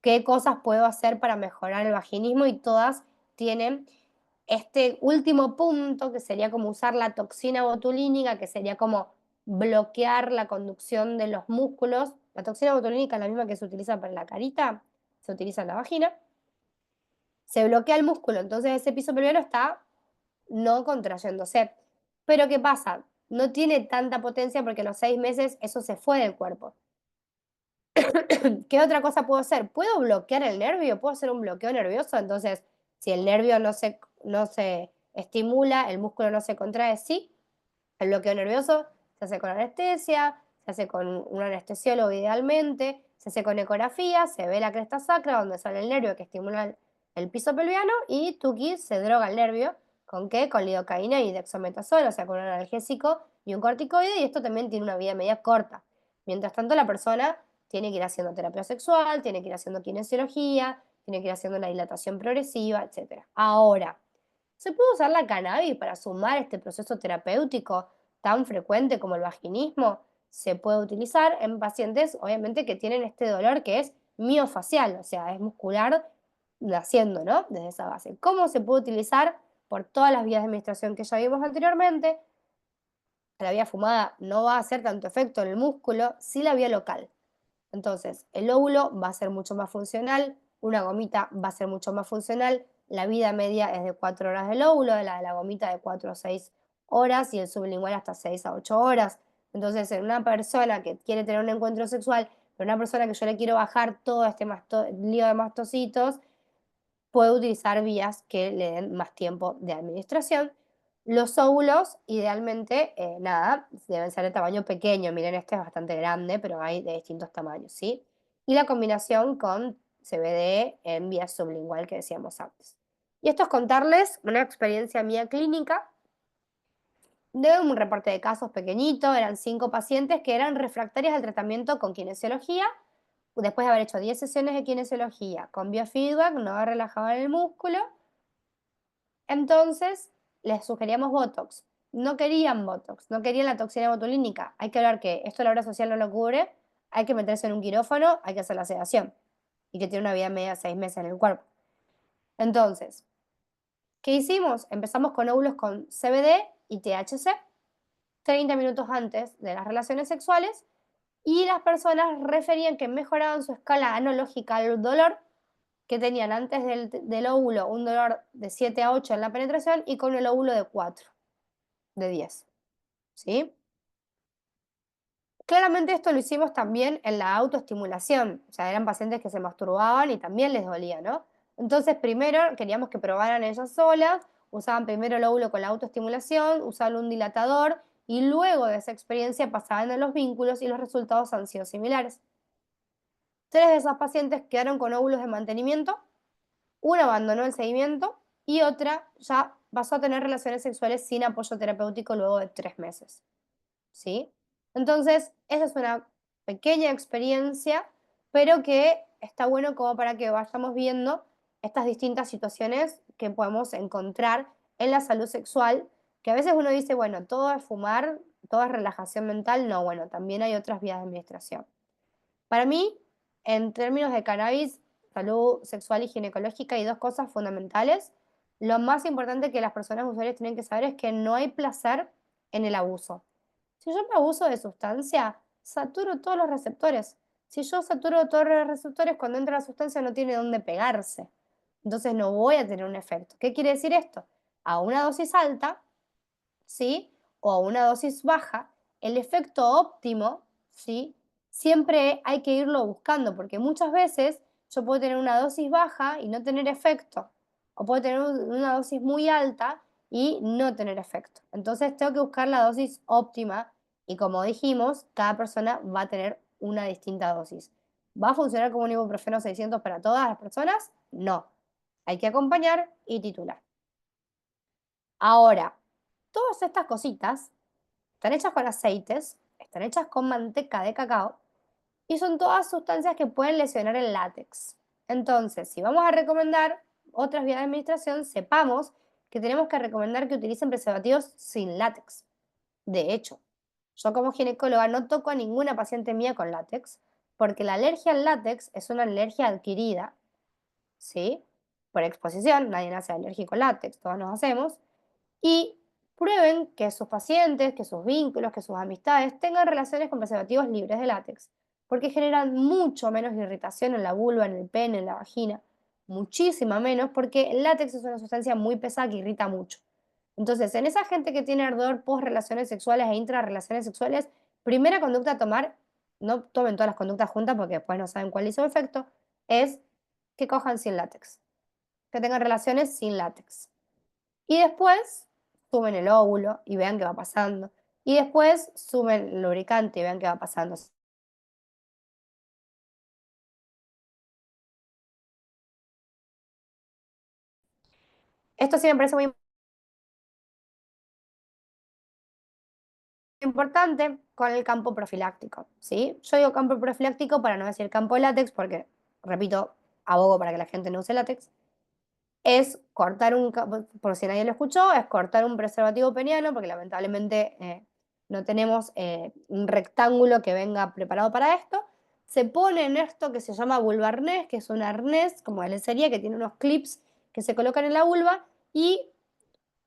Qué cosas puedo hacer para mejorar el vaginismo y todas tienen este último punto, que sería como usar la toxina botulínica, que sería como bloquear la conducción de los músculos. La toxina botulínica es la misma que se utiliza para la carita, se utiliza en la vagina. Se bloquea el músculo, entonces ese piso pelviano está no contrayéndose. Pero ¿qué pasa? No tiene tanta potencia porque a los 6 meses eso se fue del cuerpo. ¿Qué otra cosa puedo hacer? ¿Puedo bloquear el nervio? ¿Puedo hacer un bloqueo nervioso? Entonces, si el nervio no se estimula, el músculo no se contrae, sí. El bloqueo nervioso se hace con anestesia, se hace con un anestesiólogo idealmente, se hace con ecografía, se ve la cresta sacra donde sale el nervio que estimula el piso pelviano y tuki se droga el nervio. ¿Con qué? Con lidocaína y dexametasona, o sea, con un analgésico y un corticoide, y esto también tiene una vida media corta. Mientras tanto, la persona tiene que ir haciendo terapia sexual, tiene que ir haciendo kinesiología, tiene que ir haciendo la dilatación progresiva, etc. Ahora, ¿se puede usar la cannabis para sumar este proceso terapéutico tan frecuente como el vaginismo? Se puede utilizar en pacientes, obviamente, que tienen este dolor que es miofacial, o sea, es muscular naciendo, ¿no? Desde esa base. ¿Cómo se puede utilizar? Por todas las vías de administración que ya vimos anteriormente. La vía fumada no va a hacer tanto efecto en el músculo, sí la vía local. Entonces, el óvulo va a ser mucho más funcional, una gomita va a ser mucho más funcional, la vida media es de 4 horas del óvulo, la de la gomita de 4 a 6 horas y el sublingual hasta 6 a 8 horas. Entonces, en una persona que quiere tener un encuentro sexual, pero una persona que yo le quiero bajar todo este lío de mastocitos, puede utilizar vías que le den más tiempo de administración. Los óvulos, idealmente, nada, deben ser de tamaño pequeño. Miren, este es bastante grande, pero hay de distintos tamaños, ¿sí? Y la combinación con CBD en vía sublingual que decíamos antes. Y esto es contarles una experiencia mía clínica de un reporte de casos pequeñito. Eran 5 pacientes que eran refractarias al tratamiento con kinesiología. Después de haber hecho 10 sesiones de kinesiología con biofeedback, no relajaban el músculo, entonces les sugeríamos Botox. No querían Botox, no querían la toxina botulínica. Hay que hablar que esto la obra social no lo cubre, hay que meterse en un quirófano, hay que hacer la sedación y que tiene una vida media de 6 meses en el cuerpo. Entonces, ¿qué hicimos? Empezamos con óvulos con CBD y THC 30 minutos antes de las relaciones sexuales y las personas referían que mejoraban su escala analógica al dolor, que tenían antes del óvulo un dolor de 7 a 8 en la penetración y con el óvulo de 4, de 10. ¿Sí? Claramente esto lo hicimos también en la autoestimulación, o sea, eran pacientes que se masturbaban y también les dolía, ¿no? Entonces, primero queríamos que probaran ellas solas, usaban primero el óvulo con la autoestimulación, usaban un dilatador y luego de esa experiencia pasaban a los vínculos y los resultados han sido similares. 3 de esas pacientes quedaron con óvulos de mantenimiento, una abandonó el seguimiento y otra ya pasó a tener relaciones sexuales sin apoyo terapéutico luego de 3 meses. ¿Sí? Entonces, esa es una pequeña experiencia, pero que está bueno como para que vayamos viendo estas distintas situaciones que podemos encontrar en la salud sexual, que a veces uno dice, bueno, todo es fumar, todo es relajación mental, no, bueno, también hay otras vías de administración. Para mí, en términos de cannabis, salud sexual y ginecológica, hay dos cosas fundamentales. Lo más importante que las personas usuarias tienen que saber es que no hay placer en el abuso. Si yo me abuso de sustancia, saturo todos los receptores. Si yo saturo todos los receptores, cuando entra la sustancia no tiene dónde pegarse. Entonces no voy a tener un efecto. ¿Qué quiere decir esto? A una dosis alta, ¿sí? O a una dosis baja, el efecto óptimo, ¿sí? Siempre hay que irlo buscando, porque muchas veces yo puedo tener una dosis baja y no tener efecto, o puedo tener una dosis muy alta y no tener efecto. Entonces tengo que buscar la dosis óptima y como dijimos, cada persona va a tener una distinta dosis. ¿Va a funcionar como un ibuprofeno 600 para todas las personas? No. Hay que acompañar y titular. Ahora, todas estas cositas están hechas con aceites, están hechas con manteca de cacao y son todas sustancias que pueden lesionar el látex. Entonces, si vamos a recomendar otras vías de administración, sepamos que tenemos que recomendar que utilicen preservativos sin látex. De hecho, yo como ginecóloga no toco a ninguna paciente mía con látex porque la alergia al látex es una alergia adquirida, ¿sí? Por exposición, nadie nace alérgico al látex, todos nos hacemos, y prueben que sus pacientes, que sus vínculos, que sus amistades tengan relaciones con preservativos libres de látex, porque generan mucho menos irritación en la vulva, en el pene, en la vagina, muchísima menos, porque el látex es una sustancia muy pesada que irrita mucho. Entonces, en esa gente que tiene ardor post relaciones sexuales e intra relaciones sexuales, primera conducta a tomar, no tomen todas las conductas juntas porque después no saben cuál hizo efecto, es que cojan sin látex, que tengan relaciones sin látex. Y después sumen el óvulo y vean qué va pasando. Y después sumen el lubricante y vean qué va pasando. Esto sí me parece muy importante con el campo profiláctico, ¿sí? Yo digo campo profiláctico para no decir campo látex porque, repito, abogo para que la gente no use látex. Es cortar por si nadie lo escuchó, es cortar un preservativo peniano, porque lamentablemente no tenemos un rectángulo que venga preparado para esto. Se pone en esto que se llama vulva arnés, que es un arnés como de lencería que tiene unos clips que se colocan en la vulva y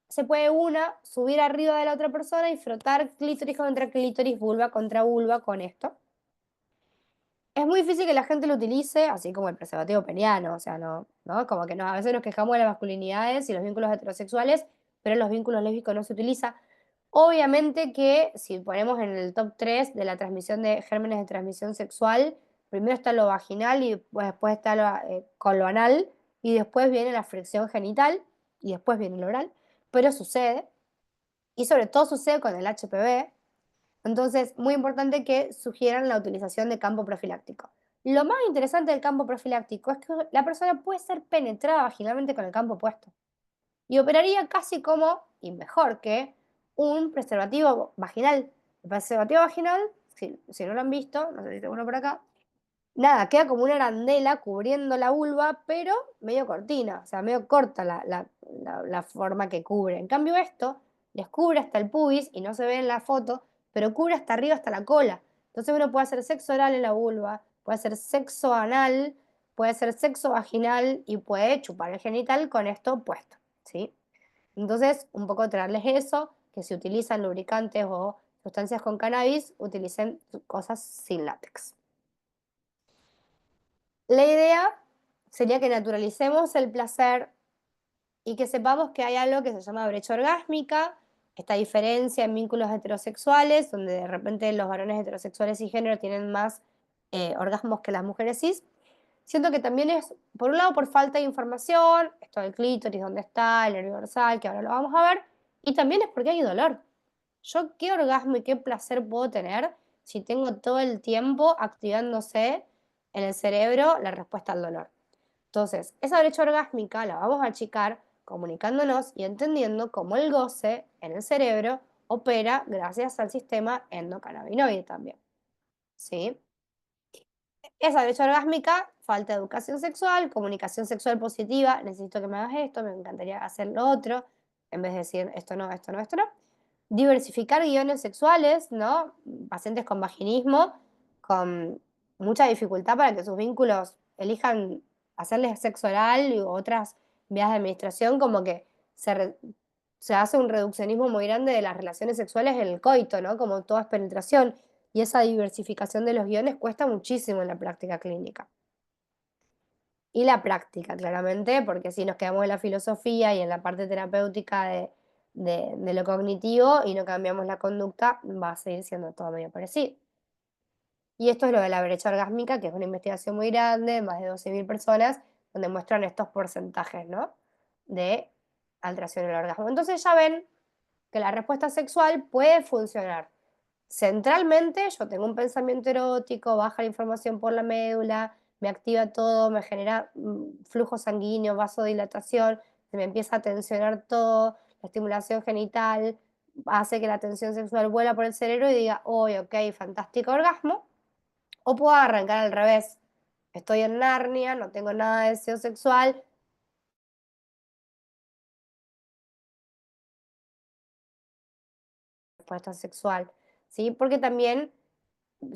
se puede una subir arriba de la otra persona y frotar clítoris contra clítoris, vulva contra vulva con esto. Es muy difícil que la gente lo utilice, así como el preservativo peniano, o sea, no, como que a veces nos quejamos de las masculinidades y los vínculos heterosexuales, pero en los vínculos lésbicos no se utiliza. Obviamente que si ponemos en el top 3 de la transmisión de gérmenes de transmisión sexual, primero está lo vaginal y después está con lo anal y después viene la fricción genital y después viene el oral, pero sucede y sobre todo sucede con el HPV. Entonces, muy importante que sugieran la utilización de campo profiláctico. Lo más interesante del campo profiláctico es que la persona puede ser penetrada vaginalmente con el campo puesto y operaría casi como, y mejor que, un preservativo vaginal. El preservativo vaginal, si no lo han visto, no sé si tengo uno por acá, nada, queda como una arandela cubriendo la vulva, pero medio cortina, o sea, medio corta la forma que cubre. En cambio esto les cubre hasta el pubis, y no se ve en la foto, pero cubre hasta arriba, hasta la cola. Entonces uno puede hacer sexo oral en la vulva, puede hacer sexo anal, puede hacer sexo vaginal y puede chupar el genital con esto puesto, ¿sí? Entonces, un poco traerles eso, que si utilizan lubricantes o sustancias con cannabis, utilicen cosas sin látex. La idea sería que naturalicemos el placer y que sepamos que hay algo que se llama brecha orgásmica, esta diferencia en vínculos heterosexuales, donde de repente los varones heterosexuales y género tienen más orgasmos que las mujeres cis. Siento que también es, por un lado, por falta de información, esto del clítoris, dónde está, el nervio dorsal, que ahora lo vamos a ver, y también es porque hay dolor. ¿Yo qué orgasmo y qué placer puedo tener si tengo todo el tiempo activándose en el cerebro la respuesta al dolor? Entonces, esa brecha orgásmica la vamos a achicar comunicándonos y entendiendo cómo el goce en el cerebro opera gracias al sistema endocannabinoide también, ¿sí? Esa brecha orgásmica, falta de educación sexual, comunicación sexual positiva, necesito que me hagas esto, me encantaría hacer lo otro, en vez de decir esto no, esto no, esto no. Diversificar guiones sexuales, ¿no? Pacientes con vaginismo, con mucha dificultad para que sus vínculos elijan hacerles sexo oral u otras vías de administración, como que se, se hace un reduccionismo muy grande de las relaciones sexuales en el coito, ¿no? Como todo es penetración. Y esa diversificación de los guiones cuesta muchísimo en la práctica clínica. Y la práctica, claramente, porque si nos quedamos en la filosofía y en la parte terapéutica de lo cognitivo y no cambiamos la conducta, va a seguir siendo todo medio parecido. Y esto es lo de la brecha orgásmica, que es una investigación muy grande, más de 12.000 personas, donde muestran estos porcentajes, ¿no? De alteración del orgasmo. Entonces ya ven que la respuesta sexual puede funcionar. Centralmente, yo tengo un pensamiento erótico, baja la información por la médula, me activa todo, me genera flujo sanguíneo, vasodilatación, se me empieza a tensionar todo, la estimulación genital hace que la tensión sexual vuela por el cerebro y diga, uy, ok, fantástico orgasmo. O puedo arrancar al revés. Estoy en Narnia, no tengo nada de deseo sexual, respuesta sexual, ¿sí? Porque también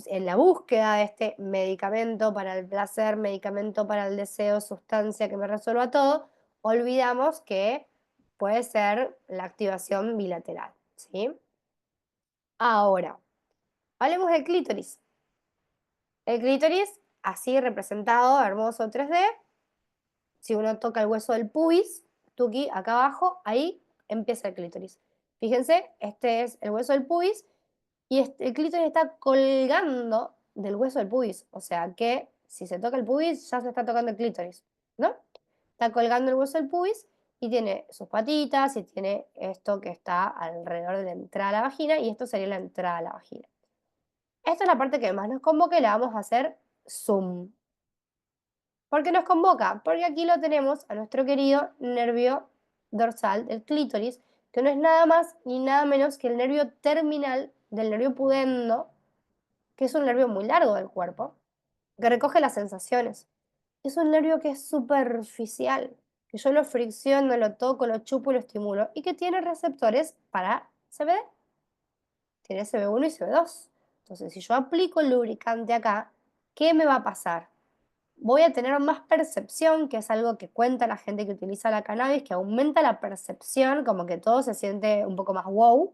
en la búsqueda de este medicamento para el placer, medicamento para el deseo, sustancia que me resuelva todo, olvidamos que puede ser la activación bilateral, ¿sí? Ahora, hablemos del clítoris. El clítoris, así representado, hermoso 3D, si uno toca el hueso del pubis, tuki, acá abajo, ahí empieza el clítoris. Fíjense, este es el hueso del pubis y el clítoris está colgando del hueso del pubis. O sea que si se toca el pubis, ya se está tocando el clítoris, ¿no? Está colgando el hueso del pubis y tiene sus patitas y tiene esto que está alrededor de la entrada a la vagina y esto sería la entrada a la vagina. Esta es la parte que más nos convoca y la vamos a hacer zoom. ¿Por qué nos convoca? Porque aquí lo tenemos a nuestro querido nervio dorsal del clítoris, que no es nada más ni nada menos que el nervio terminal del nervio pudendo, que es un nervio muy largo del cuerpo, que recoge las sensaciones. Es un nervio que es superficial, que yo lo fricciono, lo toco, lo chupo y lo estimulo, y que tiene receptores para CBD. Tiene CB1 y CB2. Entonces, si yo aplico el lubricante acá, ¿qué me va a pasar? Voy a tener más percepción, que es algo que cuenta la gente que utiliza la cannabis, que aumenta la percepción, como que todo se siente un poco más wow.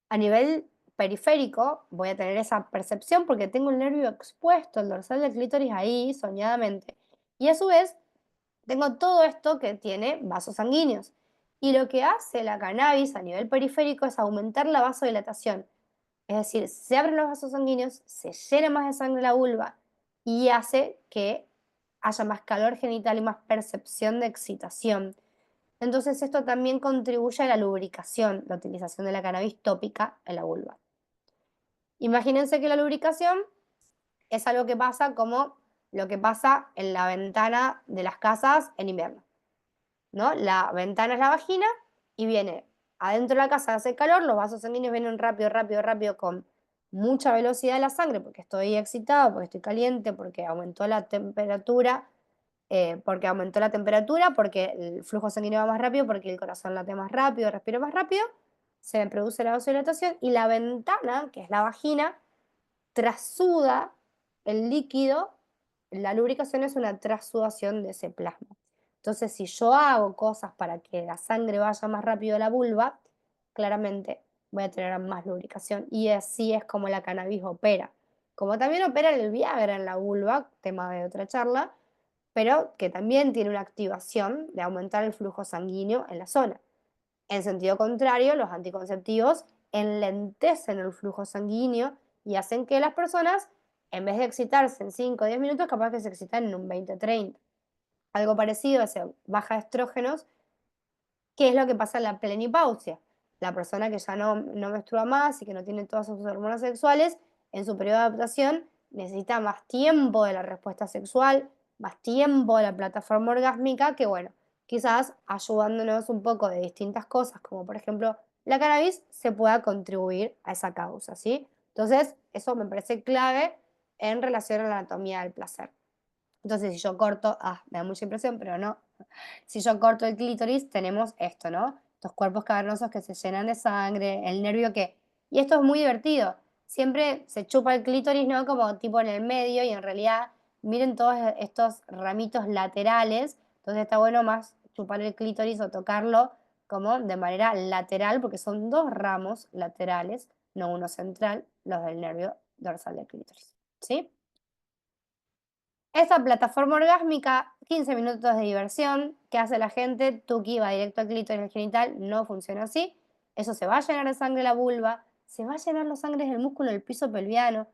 A nivel periférico voy a tener esa percepción porque tengo el nervio expuesto, el dorsal del clítoris ahí, soñadamente. Y a su vez, tengo todo esto que tiene vasos sanguíneos. Y lo que hace la cannabis a nivel periférico es aumentar la vasodilatación. Es decir, se abren los vasos sanguíneos, se llena más de sangre la vulva y hace que haya más calor genital y más percepción de excitación. Entonces esto también contribuye a la lubricación, la utilización de la cannabis tópica en la vulva. Imagínense que la lubricación es algo que pasa como lo que pasa en la ventana de las casas en invierno, ¿no? La ventana es la vagina y viene adentro de la casa, hace calor, los vasos sanguíneos vienen rápido, rápido, rápido, con mucha velocidad de la sangre, porque estoy excitado, porque estoy caliente, porque aumentó la temperatura, porque el flujo sanguíneo va más rápido, porque el corazón late más rápido, respira más rápido, se produce la vasodilatación y la ventana, que es la vagina, trasuda el líquido, la lubricación es una trasudación de ese plasma. Entonces, si yo hago cosas para que la sangre vaya más rápido a la vulva, claramente voy a tener más lubricación. Y así es como la cannabis opera. Como también opera el Viagra en la vulva, tema de otra charla, pero que también tiene una activación de aumentar el flujo sanguíneo en la zona. En sentido contrario, los anticonceptivos enlentecen el flujo sanguíneo y hacen que las personas, en vez de excitarse en 5 o 10 minutos, capaz que se excitan en un 20 o 30. Algo parecido a esa baja de estrógenos, que es lo que pasa en la plenipausia. La persona que ya no menstrua más y que no tiene todas sus hormonas sexuales, en su periodo de adaptación necesita más tiempo de la respuesta sexual, más tiempo de la plataforma orgásmica, que bueno, quizás ayudándonos un poco de distintas cosas, como por ejemplo la cannabis, se pueda contribuir a esa causa, ¿sí? Entonces, eso me parece clave en relación a la anatomía del placer. Entonces, si yo corto, me da mucha impresión, pero no. Si yo corto el clítoris, tenemos esto, ¿no? Estos cuerpos cavernosos que se llenan de sangre, el nervio que... Y esto es muy divertido. Siempre se chupa el clítoris, ¿no? Como tipo en el medio y en realidad, miren todos estos ramitos laterales. Entonces está bueno más chupar el clítoris o tocarlo como de manera lateral, porque son dos ramos laterales, no uno central, los del nervio dorsal del clítoris. ¿Sí? Esta plataforma orgásmica, 15 minutos de diversión, ¿qué hace la gente? Tuki va directo al clítoris genital, no funciona así. Eso se va a llenar de sangre la vulva, se va a llenar los sangres del músculo del piso pelviano,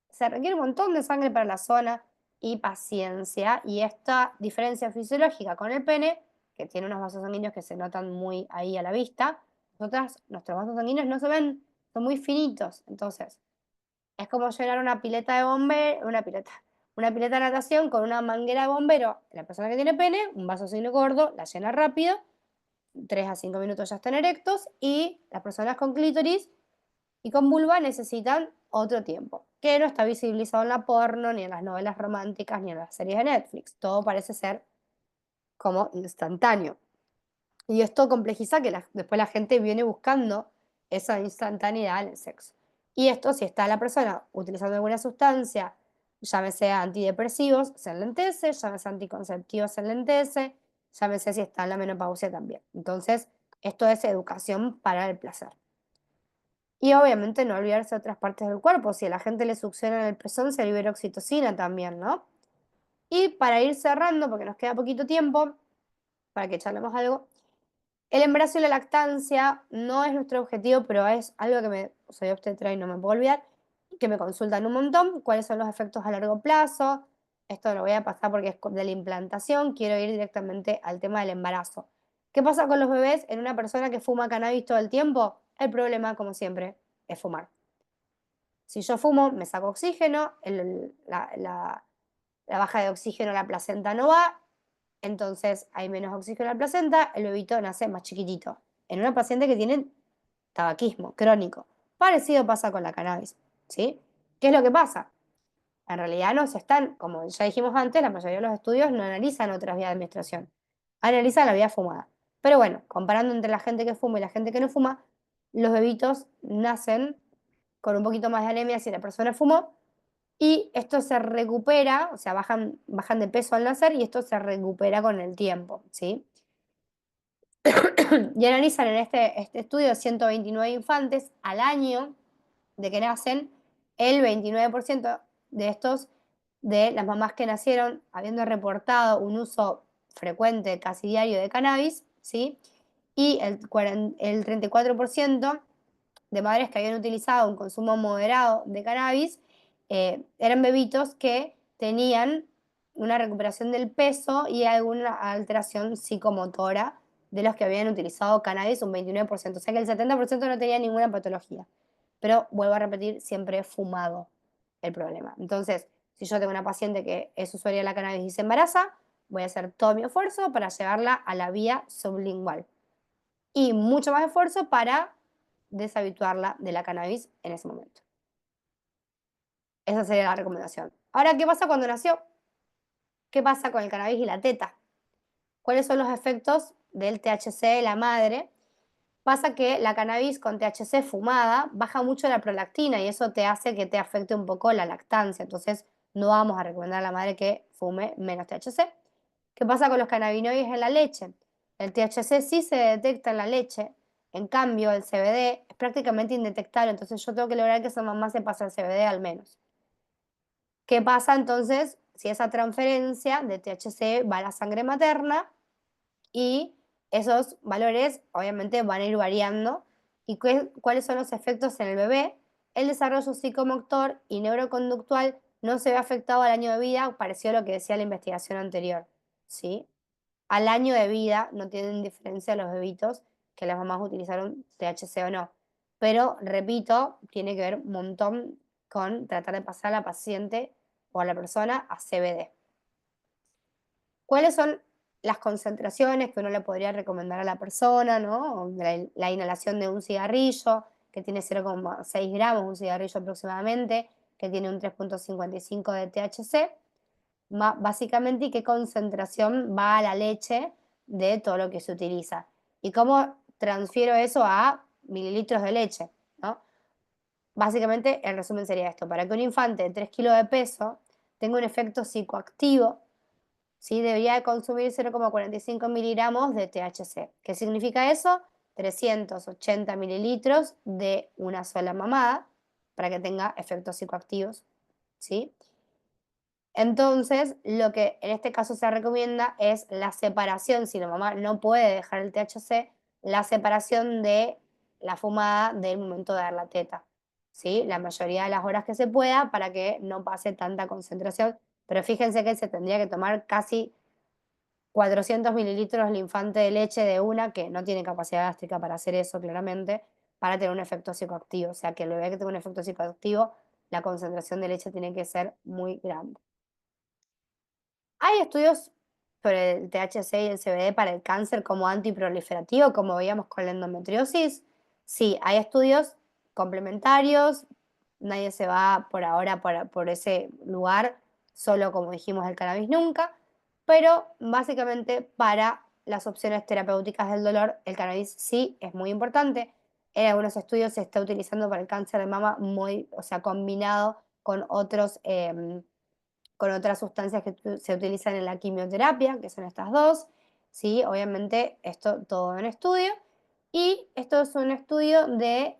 se requiere un montón de sangre para la zona y paciencia. Y esta diferencia fisiológica con el pene, que tiene unos vasos sanguíneos que se notan muy ahí a la vista, nuestros vasos sanguíneos no se ven, son muy finitos. Entonces, es como llenar una pileta de bombero, una pileta de natación con una manguera de bombero. La persona que tiene pene, un vaso sanguíneo gordo, la llena rápido, 3 a 5 minutos ya están erectos, y las personas con clítoris y con vulva necesitan otro tiempo, que no está visibilizado en la porno, ni en las novelas románticas, ni en las series de Netflix. Todo parece ser como instantáneo. Y esto complejiza que después la gente viene buscando esa instantaneidad en el sexo. Y esto, si está la persona utilizando alguna sustancia, llámese antidepresivos, se enlentece, llámese anticonceptivos, se enlentece, llámese si está en la menopausia también. Entonces, esto es educación para el placer. Y obviamente no olvidarse de otras partes del cuerpo. Si a la gente le succiona en el pezón, se libera oxitocina también, ¿no? Y para ir cerrando, porque nos queda poquito tiempo, para que charlemos algo, el embarazo y la lactancia no es nuestro objetivo, pero es algo que soy obstetra y no me puedo olvidar, que me consultan un montón, cuáles son los efectos a largo plazo. Esto lo voy a pasar porque es de la implantación, quiero ir directamente al tema del embarazo. ¿Qué pasa con los bebés en una persona que fuma cannabis todo el tiempo? El problema, como siempre, es fumar. Si yo fumo, me saco oxígeno, la baja de oxígeno a la placenta no va, entonces hay menos oxígeno en la placenta, el bebito nace más chiquitito. En una paciente que tiene tabaquismo crónico. Parecido pasa con la cannabis, ¿sí? ¿Qué es lo que pasa? En realidad no se están, como ya dijimos antes, la mayoría de los estudios no analizan otras vías de administración, analizan la vía fumada. Pero bueno, comparando entre la gente que fuma y la gente que no fuma, los bebitos nacen con un poquito más de anemia si la persona fumó, y esto se recupera, o sea, bajan de peso al nacer y esto se recupera con el tiempo, ¿sí? Y analizan en este estudio 129 infantes al año de que nacen, el 29% de estos, de las mamás que nacieron habiendo reportado un uso frecuente, casi diario, de cannabis, ¿sí? Y el 34% de madres que habían utilizado un consumo moderado de cannabis, eran bebitos que tenían una recuperación del peso y alguna alteración psicomotora de los que habían utilizado cannabis, un 29%. O sea que el 70% no tenía ninguna patología. Pero vuelvo a repetir, siempre fumado el problema. Entonces, si yo tengo una paciente que es usuaria de la cannabis y se embaraza, voy a hacer todo mi esfuerzo para llevarla a la vía sublingual. Y mucho más esfuerzo para deshabituarla de la cannabis en ese momento. Esa sería la recomendación. Ahora, ¿qué pasa cuando nació? ¿Qué pasa con el cannabis y la teta? ¿Cuáles son los efectos del THC de la madre? Pasa que la cannabis con THC fumada baja mucho la prolactina y eso te hace que te afecte un poco la lactancia. Entonces, no vamos a recomendar a la madre que fume menos THC. ¿Qué pasa con los cannabinoides en la leche? El THC sí se detecta en la leche, en cambio el CBD es prácticamente indetectable, entonces yo tengo que lograr que esa mamá se pase al CBD al menos. ¿Qué pasa entonces si esa transferencia de THC va a la sangre materna y esos valores obviamente van a ir variando? ¿Y cuáles son los efectos en el bebé? El desarrollo psicomotor y neuroconductual no se ve afectado al año de vida, parecido a lo que decía la investigación anterior, ¿sí? Al año de vida no tienen diferencia los bebitos que las mamás utilizaron THC o no. Pero, repito, tiene que ver un montón con tratar de pasar a la paciente o a la persona a CBD. ¿Cuáles son las concentraciones que uno le podría recomendar a la persona, ¿no? La inhalación de un cigarrillo, que tiene 0,6 gramos, un cigarrillo aproximadamente, que tiene un 3,55 de THC, básicamente, y qué concentración va a la leche de todo lo que se utiliza. Y cómo transfiero eso a mililitros de leche, ¿no? Básicamente, el resumen sería esto: para que un infante de 3 kilos de peso tenga un efecto psicoactivo, ¿sí? Debería de consumir 0,45 miligramos de THC. ¿Qué significa eso? 380 mililitros de una sola mamada para que tenga efectos psicoactivos, ¿sí? Entonces, lo que en este caso se recomienda es la separación, si la mamá no puede dejar el THC, la separación de la fumada del momento de dar la teta, ¿sí? La mayoría de las horas que se pueda para que no pase tanta concentración, pero fíjense que se tendría que tomar casi 400 mililitros el infante de leche de una, que no tiene capacidad gástrica para hacer eso claramente, para tener un efecto psicoactivo. O sea, que el bebé que tenga un efecto psicoactivo, la concentración de leche tiene que ser muy grande. Hay estudios sobre el THC y el CBD para el cáncer como antiproliferativo, como veíamos con la endometriosis. Sí, hay estudios complementarios, nadie se va por ahora por ese lugar, solo como dijimos el cannabis nunca, pero básicamente para las opciones terapéuticas del dolor, el cannabis sí es muy importante. En algunos estudios se está utilizando para el cáncer de mama muy, o sea, combinado con otros con otras sustancias que se utilizan en la quimioterapia, que son estas dos, ¿sí? Obviamente esto todo en estudio. Y esto es un estudio de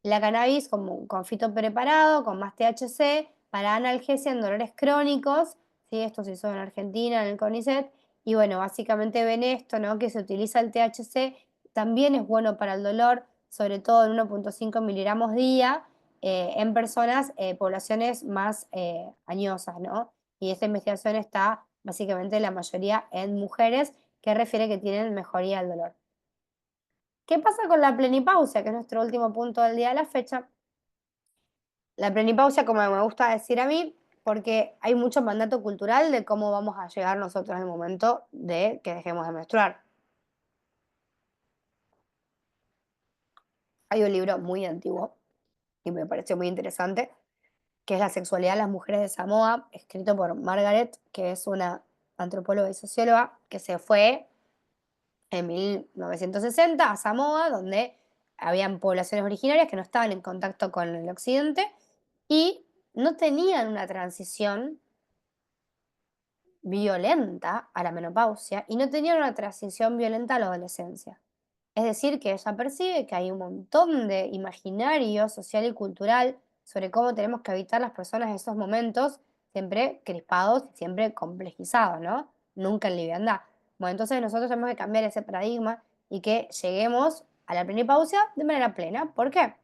la cannabis con fito preparado, con más THC, para analgesia en dolores crónicos, ¿sí? Esto se hizo en Argentina, en el CONICET, y bueno, básicamente ven esto, ¿no? Que se utiliza el THC, también es bueno para el dolor, sobre todo en 1,5 miligramos día, en personas, poblaciones más añosas, ¿no? Y esta investigación está básicamente la mayoría en mujeres, que refiere que tienen mejoría del dolor. ¿Qué pasa con la plenipausia, que es nuestro último punto del día de la fecha? La plenipausia, como me gusta decir a mí, porque hay mucho mandato cultural de cómo vamos a llegar nosotros al momento de que dejemos de menstruar. Hay un libro muy antiguo y me pareció muy interesante, que es La sexualidad de las mujeres de Samoa, escrito por Margaret, que es una antropóloga y socióloga que se fue en 1960 a Samoa, donde habían poblaciones originarias que no estaban en contacto con el occidente y no tenían una transición violenta a la menopausia y no tenían una transición violenta a la adolescencia. Es decir, que ella percibe que hay un montón de imaginario social y cultural sobre cómo tenemos que habitar las personas en esos momentos, siempre crispados y siempre complejizados, ¿no? Nunca en liviandad. Bueno, entonces nosotros tenemos que cambiar ese paradigma y que lleguemos a la menopausia de manera plena. ¿Por qué?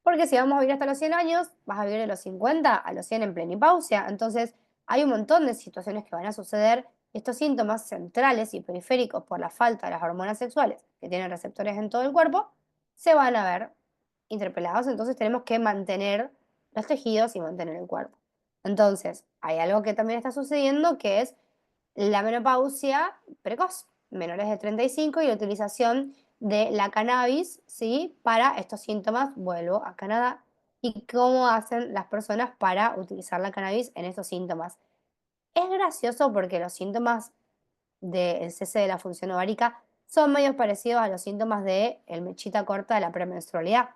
Porque si vamos a vivir hasta los 100 años, vas a vivir de los 50 a los 100 en plenipausia. Entonces, hay un montón de situaciones que van a suceder. Estos síntomas centrales y periféricos por la falta de las hormonas sexuales, que tienen receptores en todo el cuerpo, se van a ver interpelados. Entonces, tenemos que mantener los tejidos y mantener el cuerpo. Entonces, hay algo que también está sucediendo, que es la menopausia precoz, menores de 35, y la utilización de la cannabis, ¿sí? Para estos síntomas, vuelvo a Canadá, y cómo hacen las personas para utilizar la cannabis en estos síntomas. Es gracioso porque los síntomas del cese de la función ovárica son medios parecidos a los síntomas de el mechita corta de la premenstrualidad,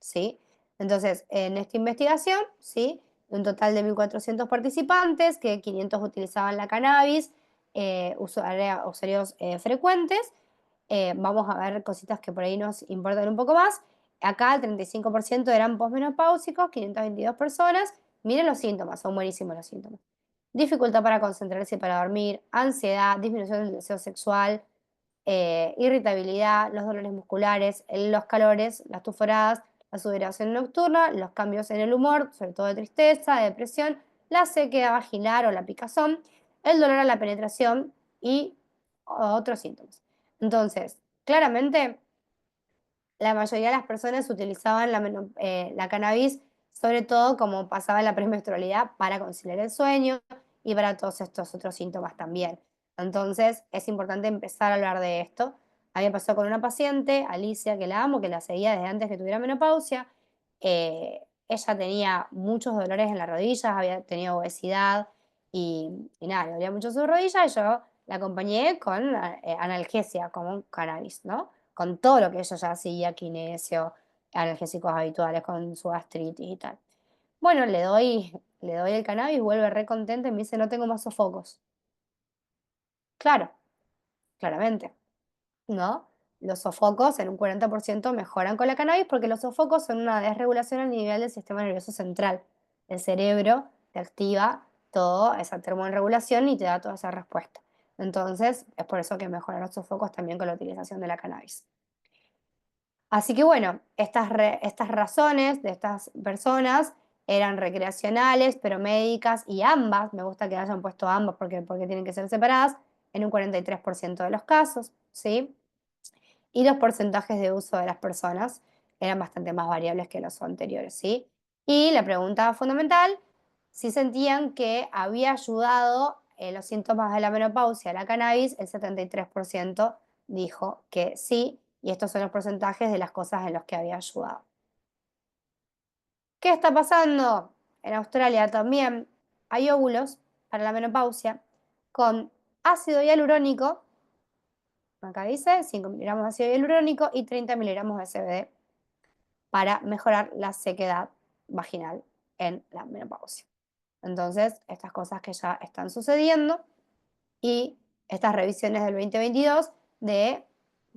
¿sí? Entonces, en esta investigación, ¿sí? Un total de 1.400 participantes, que 500 utilizaban la cannabis, usuarios frecuentes. Vamos a ver cositas que por ahí nos importan un poco más. Acá el 35% eran posmenopáusicos, 522 personas. Miren los síntomas, son buenísimos los síntomas. Dificultad para concentrarse y para dormir, ansiedad, disminución del deseo sexual, irritabilidad, los dolores musculares, los calores, las tuforadas, la sudoración nocturna, los cambios en el humor, sobre todo de tristeza, de depresión, la sequedad vaginal o la picazón, el dolor a la penetración y otros síntomas. Entonces, claramente, la mayoría de las personas utilizaban la cannabis, sobre todo como pasaba en la premenstrualidad, para conciliar el sueño y para todos estos otros síntomas también. Entonces, es importante empezar a hablar de esto. A mí me pasó con una paciente, Alicia, que la amo, que la seguía desde antes que tuviera menopausia. Ella tenía muchos dolores en las rodillas, había tenido obesidad y nada, le dolía mucho su rodilla y yo la acompañé con analgesia, como cannabis, ¿no? Con todo lo que ella ya hacía, kinesio, analgésicos habituales con su gastritis y tal. Bueno, le doy el cannabis, vuelve re contenta y me dice, no tengo más sofocos. Claro, claramente, ¿no? Los sofocos en un 40% mejoran con la cannabis porque los sofocos son una desregulación a nivel del sistema nervioso central. El cerebro te activa toda esa termorregulación y te da toda esa respuesta. Entonces, es por eso que mejoran los sofocos también con la utilización de la cannabis. Así que bueno, estas razones de estas personas eran recreacionales, pero médicas y ambas, me gusta que hayan puesto ambas porque tienen que ser separadas, en un 43% de los casos, ¿sí? Y los porcentajes de uso de las personas eran bastante más variables que los anteriores, ¿sí? Y la pregunta fundamental, si sentían que había ayudado los síntomas de la menopausia, la cannabis, el 73% dijo que sí, y estos son los porcentajes de las cosas en las que había ayudado. ¿Qué está pasando? En Australia también hay óvulos para la menopausia con ácido hialurónico, acá dice 5 miligramos de ácido hialurónico y 30 miligramos de CBD para mejorar la sequedad vaginal en la menopausia. Entonces, estas cosas que ya están sucediendo y estas revisiones del 2022 de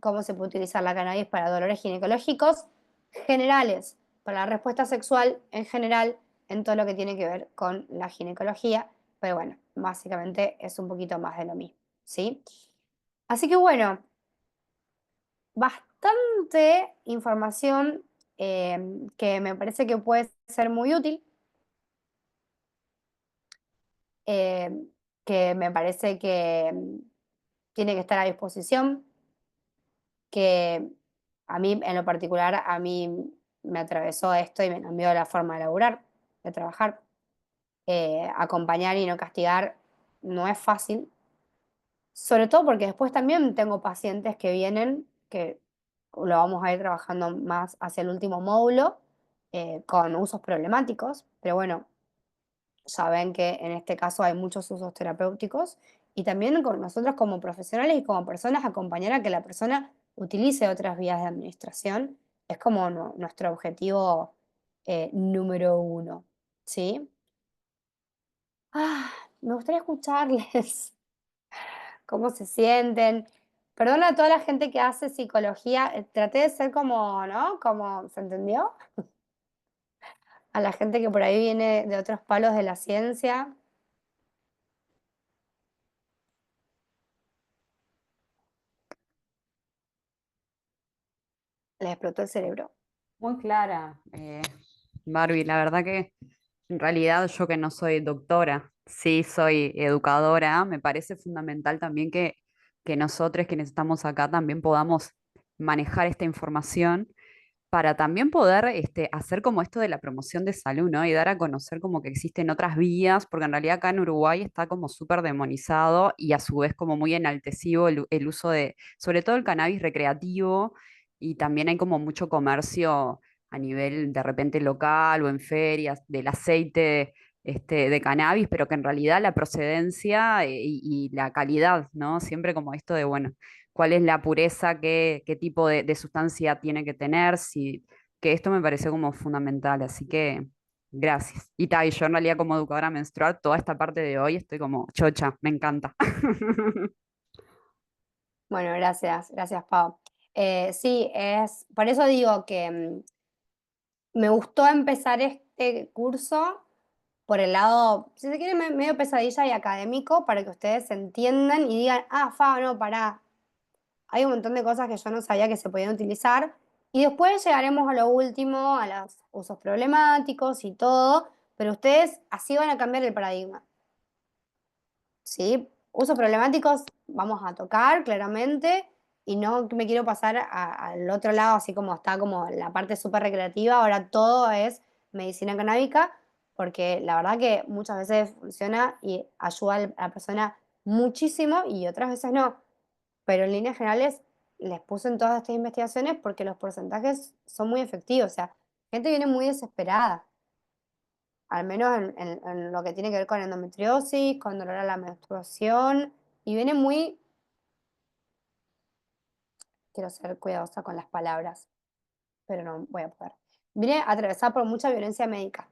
cómo se puede utilizar la cannabis para dolores ginecológicos generales, para la respuesta sexual en general, en todo lo que tiene que ver con la ginecología, pero bueno, básicamente es un poquito más de lo mismo, ¿sí? Así que bueno, bastante información que me parece que puede ser muy útil, eh, que me parece que tiene que estar a disposición, que a mí, en lo particular, a mí me atravesó esto y me cambió la forma de laburar, de trabajar. Acompañar y no castigar no es fácil, sobre todo porque después también tengo pacientes que vienen, que lo vamos a ir trabajando más hacia el último módulo, con usos problemáticos, pero bueno, saben que en este caso hay muchos usos terapéuticos y también con nosotros como profesionales y como personas acompañar a que la persona utilice otras vías de administración es como nuestro objetivo número uno, ¿sí? Me gustaría escucharles cómo se sienten. Perdona a toda la gente que hace psicología, traté de ser como, ¿no? Como, ¿se entendió? A la gente que por ahí viene de otros palos de la ciencia, les explotó el cerebro. Muy clara, Barbie. La verdad que en realidad yo que no soy doctora, sí soy educadora, me parece fundamental también que nosotros quienes estamos acá también podamos manejar esta información para también poder hacer como esto de la promoción de salud, ¿no? Y dar a conocer como que existen otras vías, porque en realidad acá en Uruguay está como súper demonizado y a su vez como muy enaltecido el uso de, sobre todo el cannabis recreativo, y también hay como mucho comercio a nivel de repente local o en ferias del aceite de cannabis, pero que en realidad la procedencia y la calidad, ¿no? Siempre como esto de, bueno, cuál es la pureza, qué tipo de sustancia tiene que tener, si, que esto me pareció como fundamental, así que gracias. Y yo en realidad como educadora menstrual, toda esta parte de hoy estoy como chocha, me encanta. Bueno, gracias, gracias, Pau. Sí, por eso digo que me gustó empezar este curso por el lado, si se quiere, medio pesadilla y académico, para que ustedes entiendan y digan, Fa, no, pará, hay un montón de cosas que yo no sabía que se podían utilizar. Y después llegaremos a lo último, a los usos problemáticos y todo, pero ustedes así van a cambiar el paradigma. ¿Sí? Usos problemáticos vamos a tocar claramente y no me quiero pasar al otro lado, así como está como la parte súper recreativa, ahora todo es medicina canábica, porque la verdad que muchas veces funciona y ayuda a la persona muchísimo y otras veces no. Pero en líneas generales les puse en todas estas investigaciones porque los porcentajes son muy efectivos. O sea, gente viene muy desesperada, al menos en lo que tiene que ver con endometriosis, con dolor a la menstruación, y viene muy, quiero ser cuidadosa con las palabras, pero no voy a poder. Viene atravesada por mucha violencia médica.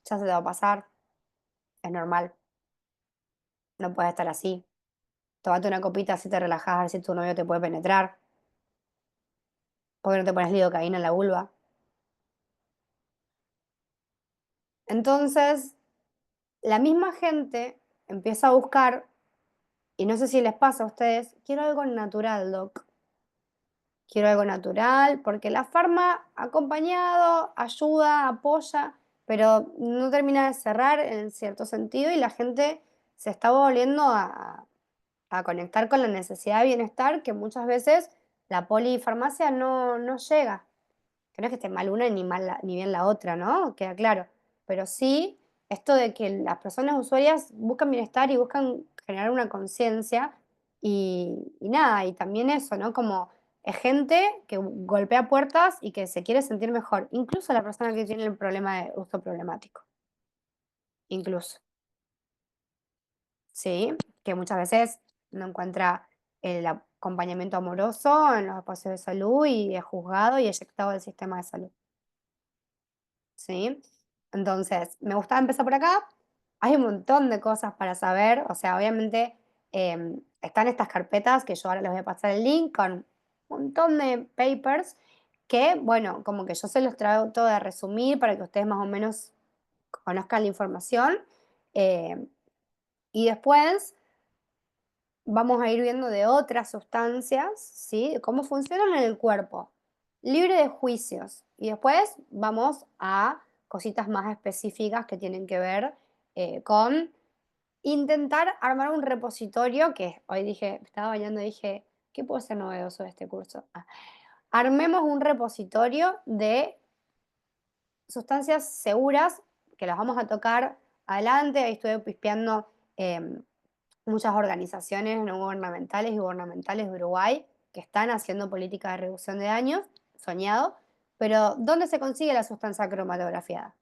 Ya se te va a pasar, es normal, no puedes estar así. Tómate una copita así te relajas, a ver si tu novio te puede penetrar. ¿Por qué no te pones lidocaína en la vulva? Entonces, la misma gente empieza a buscar, y no sé si les pasa a ustedes, quiero algo natural, doc. Quiero algo natural, porque la farma acompañado ayuda, apoya, pero no termina de cerrar en cierto sentido y la gente se está volviendo a conectar con la necesidad de bienestar que muchas veces la polifarmacia no llega. Que no es que esté mal una ni, ni bien la otra, ¿no? Queda claro. Pero sí, esto de que las personas usuarias buscan bienestar y buscan generar una conciencia y nada, y también eso, ¿no? Como es gente que golpea puertas y que se quiere sentir mejor, incluso la persona que tiene el problema de uso problemático, incluso. Sí, que muchas veces no encuentra el acompañamiento amoroso en los espacios de salud y es juzgado y eyectado del sistema de salud. ¿Sí? Entonces, me gustaba empezar por acá. Hay un montón de cosas para saber, o sea, obviamente están estas carpetas que yo ahora les voy a pasar el link con un montón de papers que, bueno, como que yo se los trato de resumir para que ustedes más o menos conozcan la información. eh, y después vamos a ir viendo de otras sustancias, ¿sí? De cómo funcionan en el cuerpo, libre de juicios. Y después vamos a cositas más específicas que tienen que ver con intentar armar un repositorio, que hoy dije, me estaba bañando y dije, ¿qué puede ser novedoso de este curso? Armemos un repositorio de sustancias seguras, que las vamos a tocar adelante. Ahí estuve pispeando muchas organizaciones no gubernamentales y gubernamentales de Uruguay que están haciendo política de reducción de daños, soñado, pero ¿dónde se consigue la sustancia cromatografiada?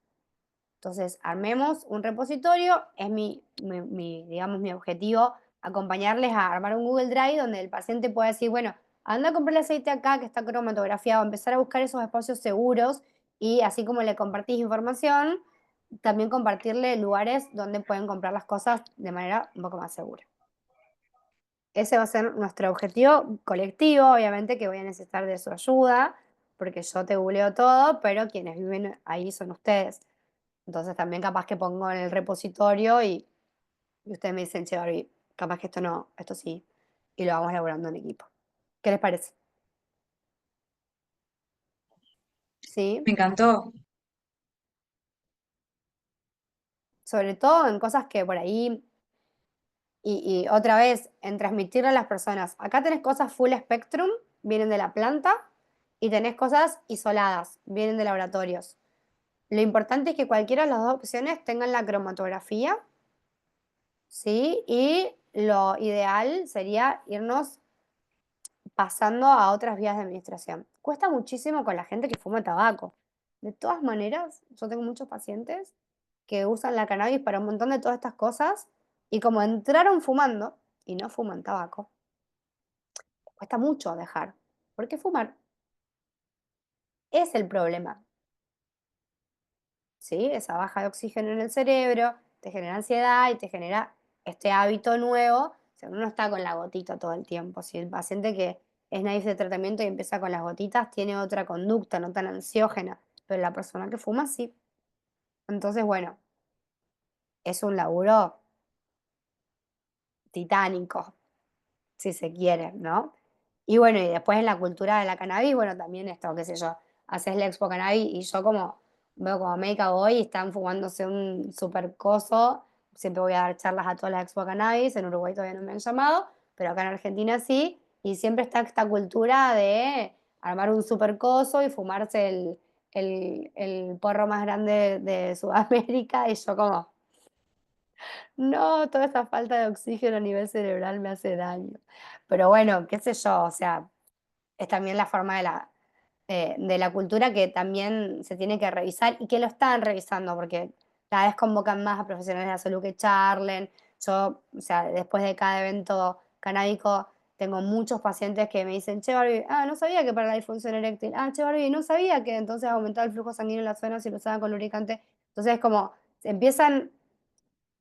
Entonces, armemos un repositorio, es digamos, mi objetivo acompañarles a armar un Google Drive donde el paciente pueda decir, bueno, anda a comprar el aceite acá que está cromatografiado, empezar a buscar esos espacios seguros y así como le compartís información, también compartirle lugares donde pueden comprar las cosas de manera un poco más segura. Ese va a ser nuestro objetivo colectivo, obviamente que voy a necesitar de su ayuda, porque yo te googleo todo, pero quienes viven ahí son ustedes. Entonces también capaz que pongo en el repositorio y ustedes me dicen, che, Barbie, capaz que esto no, esto sí, y lo vamos elaborando en equipo. ¿Qué les parece? Sí, Me encantó. sobre todo en cosas que por ahí, y otra vez, en transmitirle a las personas. Acá tenés cosas full spectrum, vienen de la planta, y tenés cosas isoladas, vienen de laboratorios. Lo importante es que cualquiera de las dos opciones tengan la cromatografía, ¿sí? Y lo ideal sería irnos pasando a otras vías de administración. Cuesta muchísimo con la gente que fuma tabaco. De todas maneras, yo tengo muchos pacientes que usan la cannabis para un montón de todas estas cosas y como entraron fumando y no fuman tabaco, cuesta mucho dejar. Porque fumar es el problema. ¿Sí? Esa baja de oxígeno en el cerebro te genera ansiedad y te genera este hábito nuevo. O sea, uno no está con la gotita todo el tiempo. Si el paciente que es naif de tratamiento y empieza con las gotitas tiene otra conducta, no tan ansiógena, pero la persona que fuma sí. Entonces, bueno, es un laburo titánico, si se quiere, ¿no? Y bueno, y después en la cultura de la cannabis, bueno, también esto, qué sé yo, haces la expo cannabis y yo como veo como médica voy y están fumándose un super coso, siempre voy a dar charlas a todas las expo cannabis, en Uruguay todavía no me han llamado, pero acá en Argentina sí, y siempre está esta cultura de armar un super coso y fumarse el porro más grande de Sudamérica y yo como, no, toda esa falta de oxígeno a nivel cerebral me hace daño. Pero bueno, qué sé yo, o sea, es también la forma de la cultura que también se tiene que revisar y que lo están revisando, porque cada vez convocan más a profesionales de la salud que charlen. Yo, o sea, después de cada evento canábico, tengo muchos pacientes que me dicen, che, Barbie, no sabía que para la disfunción eréctil, che, Barbie, no sabía que entonces aumentaba el flujo sanguíneo en la zona si lo usaban con lubricante. Entonces, es como, empiezan,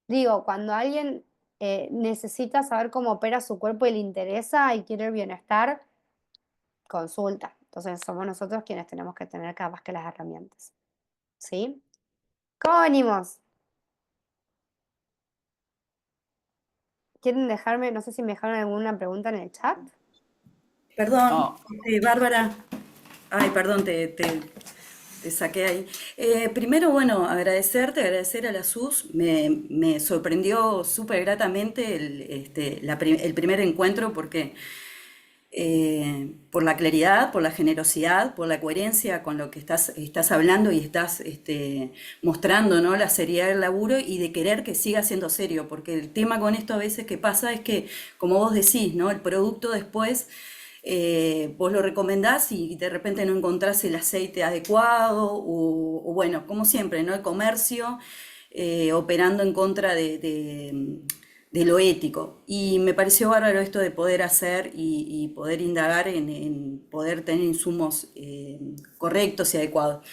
digo, cuando alguien necesita saber cómo opera su cuerpo y le interesa y quiere el bienestar, consulta. Entonces somos nosotros quienes tenemos que tener capaz que las herramientas. ¿Sí? ¿Cómo venimos? ¿Quieren dejarme, no sé si me dejaron alguna pregunta en el chat? Perdón, No. Bárbara. Ay, perdón, te saqué ahí. Primero, bueno, agradecer a la SUS. Me sorprendió súper gratamente el primer encuentro porque por la claridad, por la generosidad, por la coherencia con lo que estás hablando y estás mostrando, ¿no? La seriedad del laburo y de querer que siga siendo serio, porque el tema con esto a veces que pasa es que, como vos decís, ¿no? El producto después vos lo recomendás y de repente no encontrás el aceite adecuado o bueno, como siempre, ¿no? El comercio operando en contra de lo ético. Y me pareció bárbaro esto de poder hacer y poder indagar en poder tener insumos correctos y adecuados.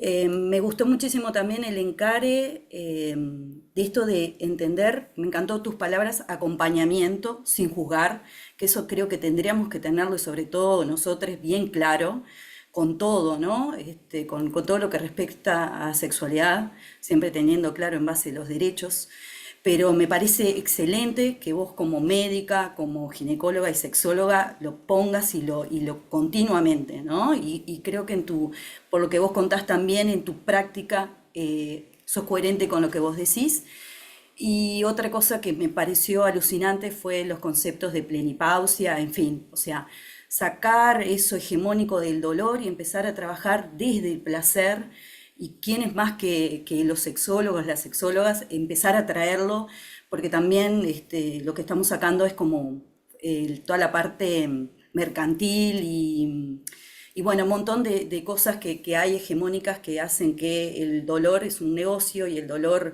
Me gustó muchísimo también el encare de esto de entender, me encantó tus palabras, acompañamiento sin juzgar, que eso creo que tendríamos que tenerlo y sobre todo nosotros bien claro con todo, ¿no? Con todo lo que respecta a sexualidad, siempre teniendo claro en base a los derechos. Pero me parece excelente que vos como médica, como ginecóloga y sexóloga lo pongas y lo continuamente, ¿no? Y creo que por lo que vos contás también en tu práctica, sos coherente con lo que vos decís. Y otra cosa que me pareció alucinante fue los conceptos de plenipausia, en fin, o sea, sacar eso hegemónico del dolor y empezar a trabajar desde el placer y quién es más que los sexólogos, las sexólogas, empezar a traerlo, porque también lo que estamos sacando es como toda la parte mercantil y bueno, un montón de cosas que hay hegemónicas que hacen que el dolor es un negocio y el dolor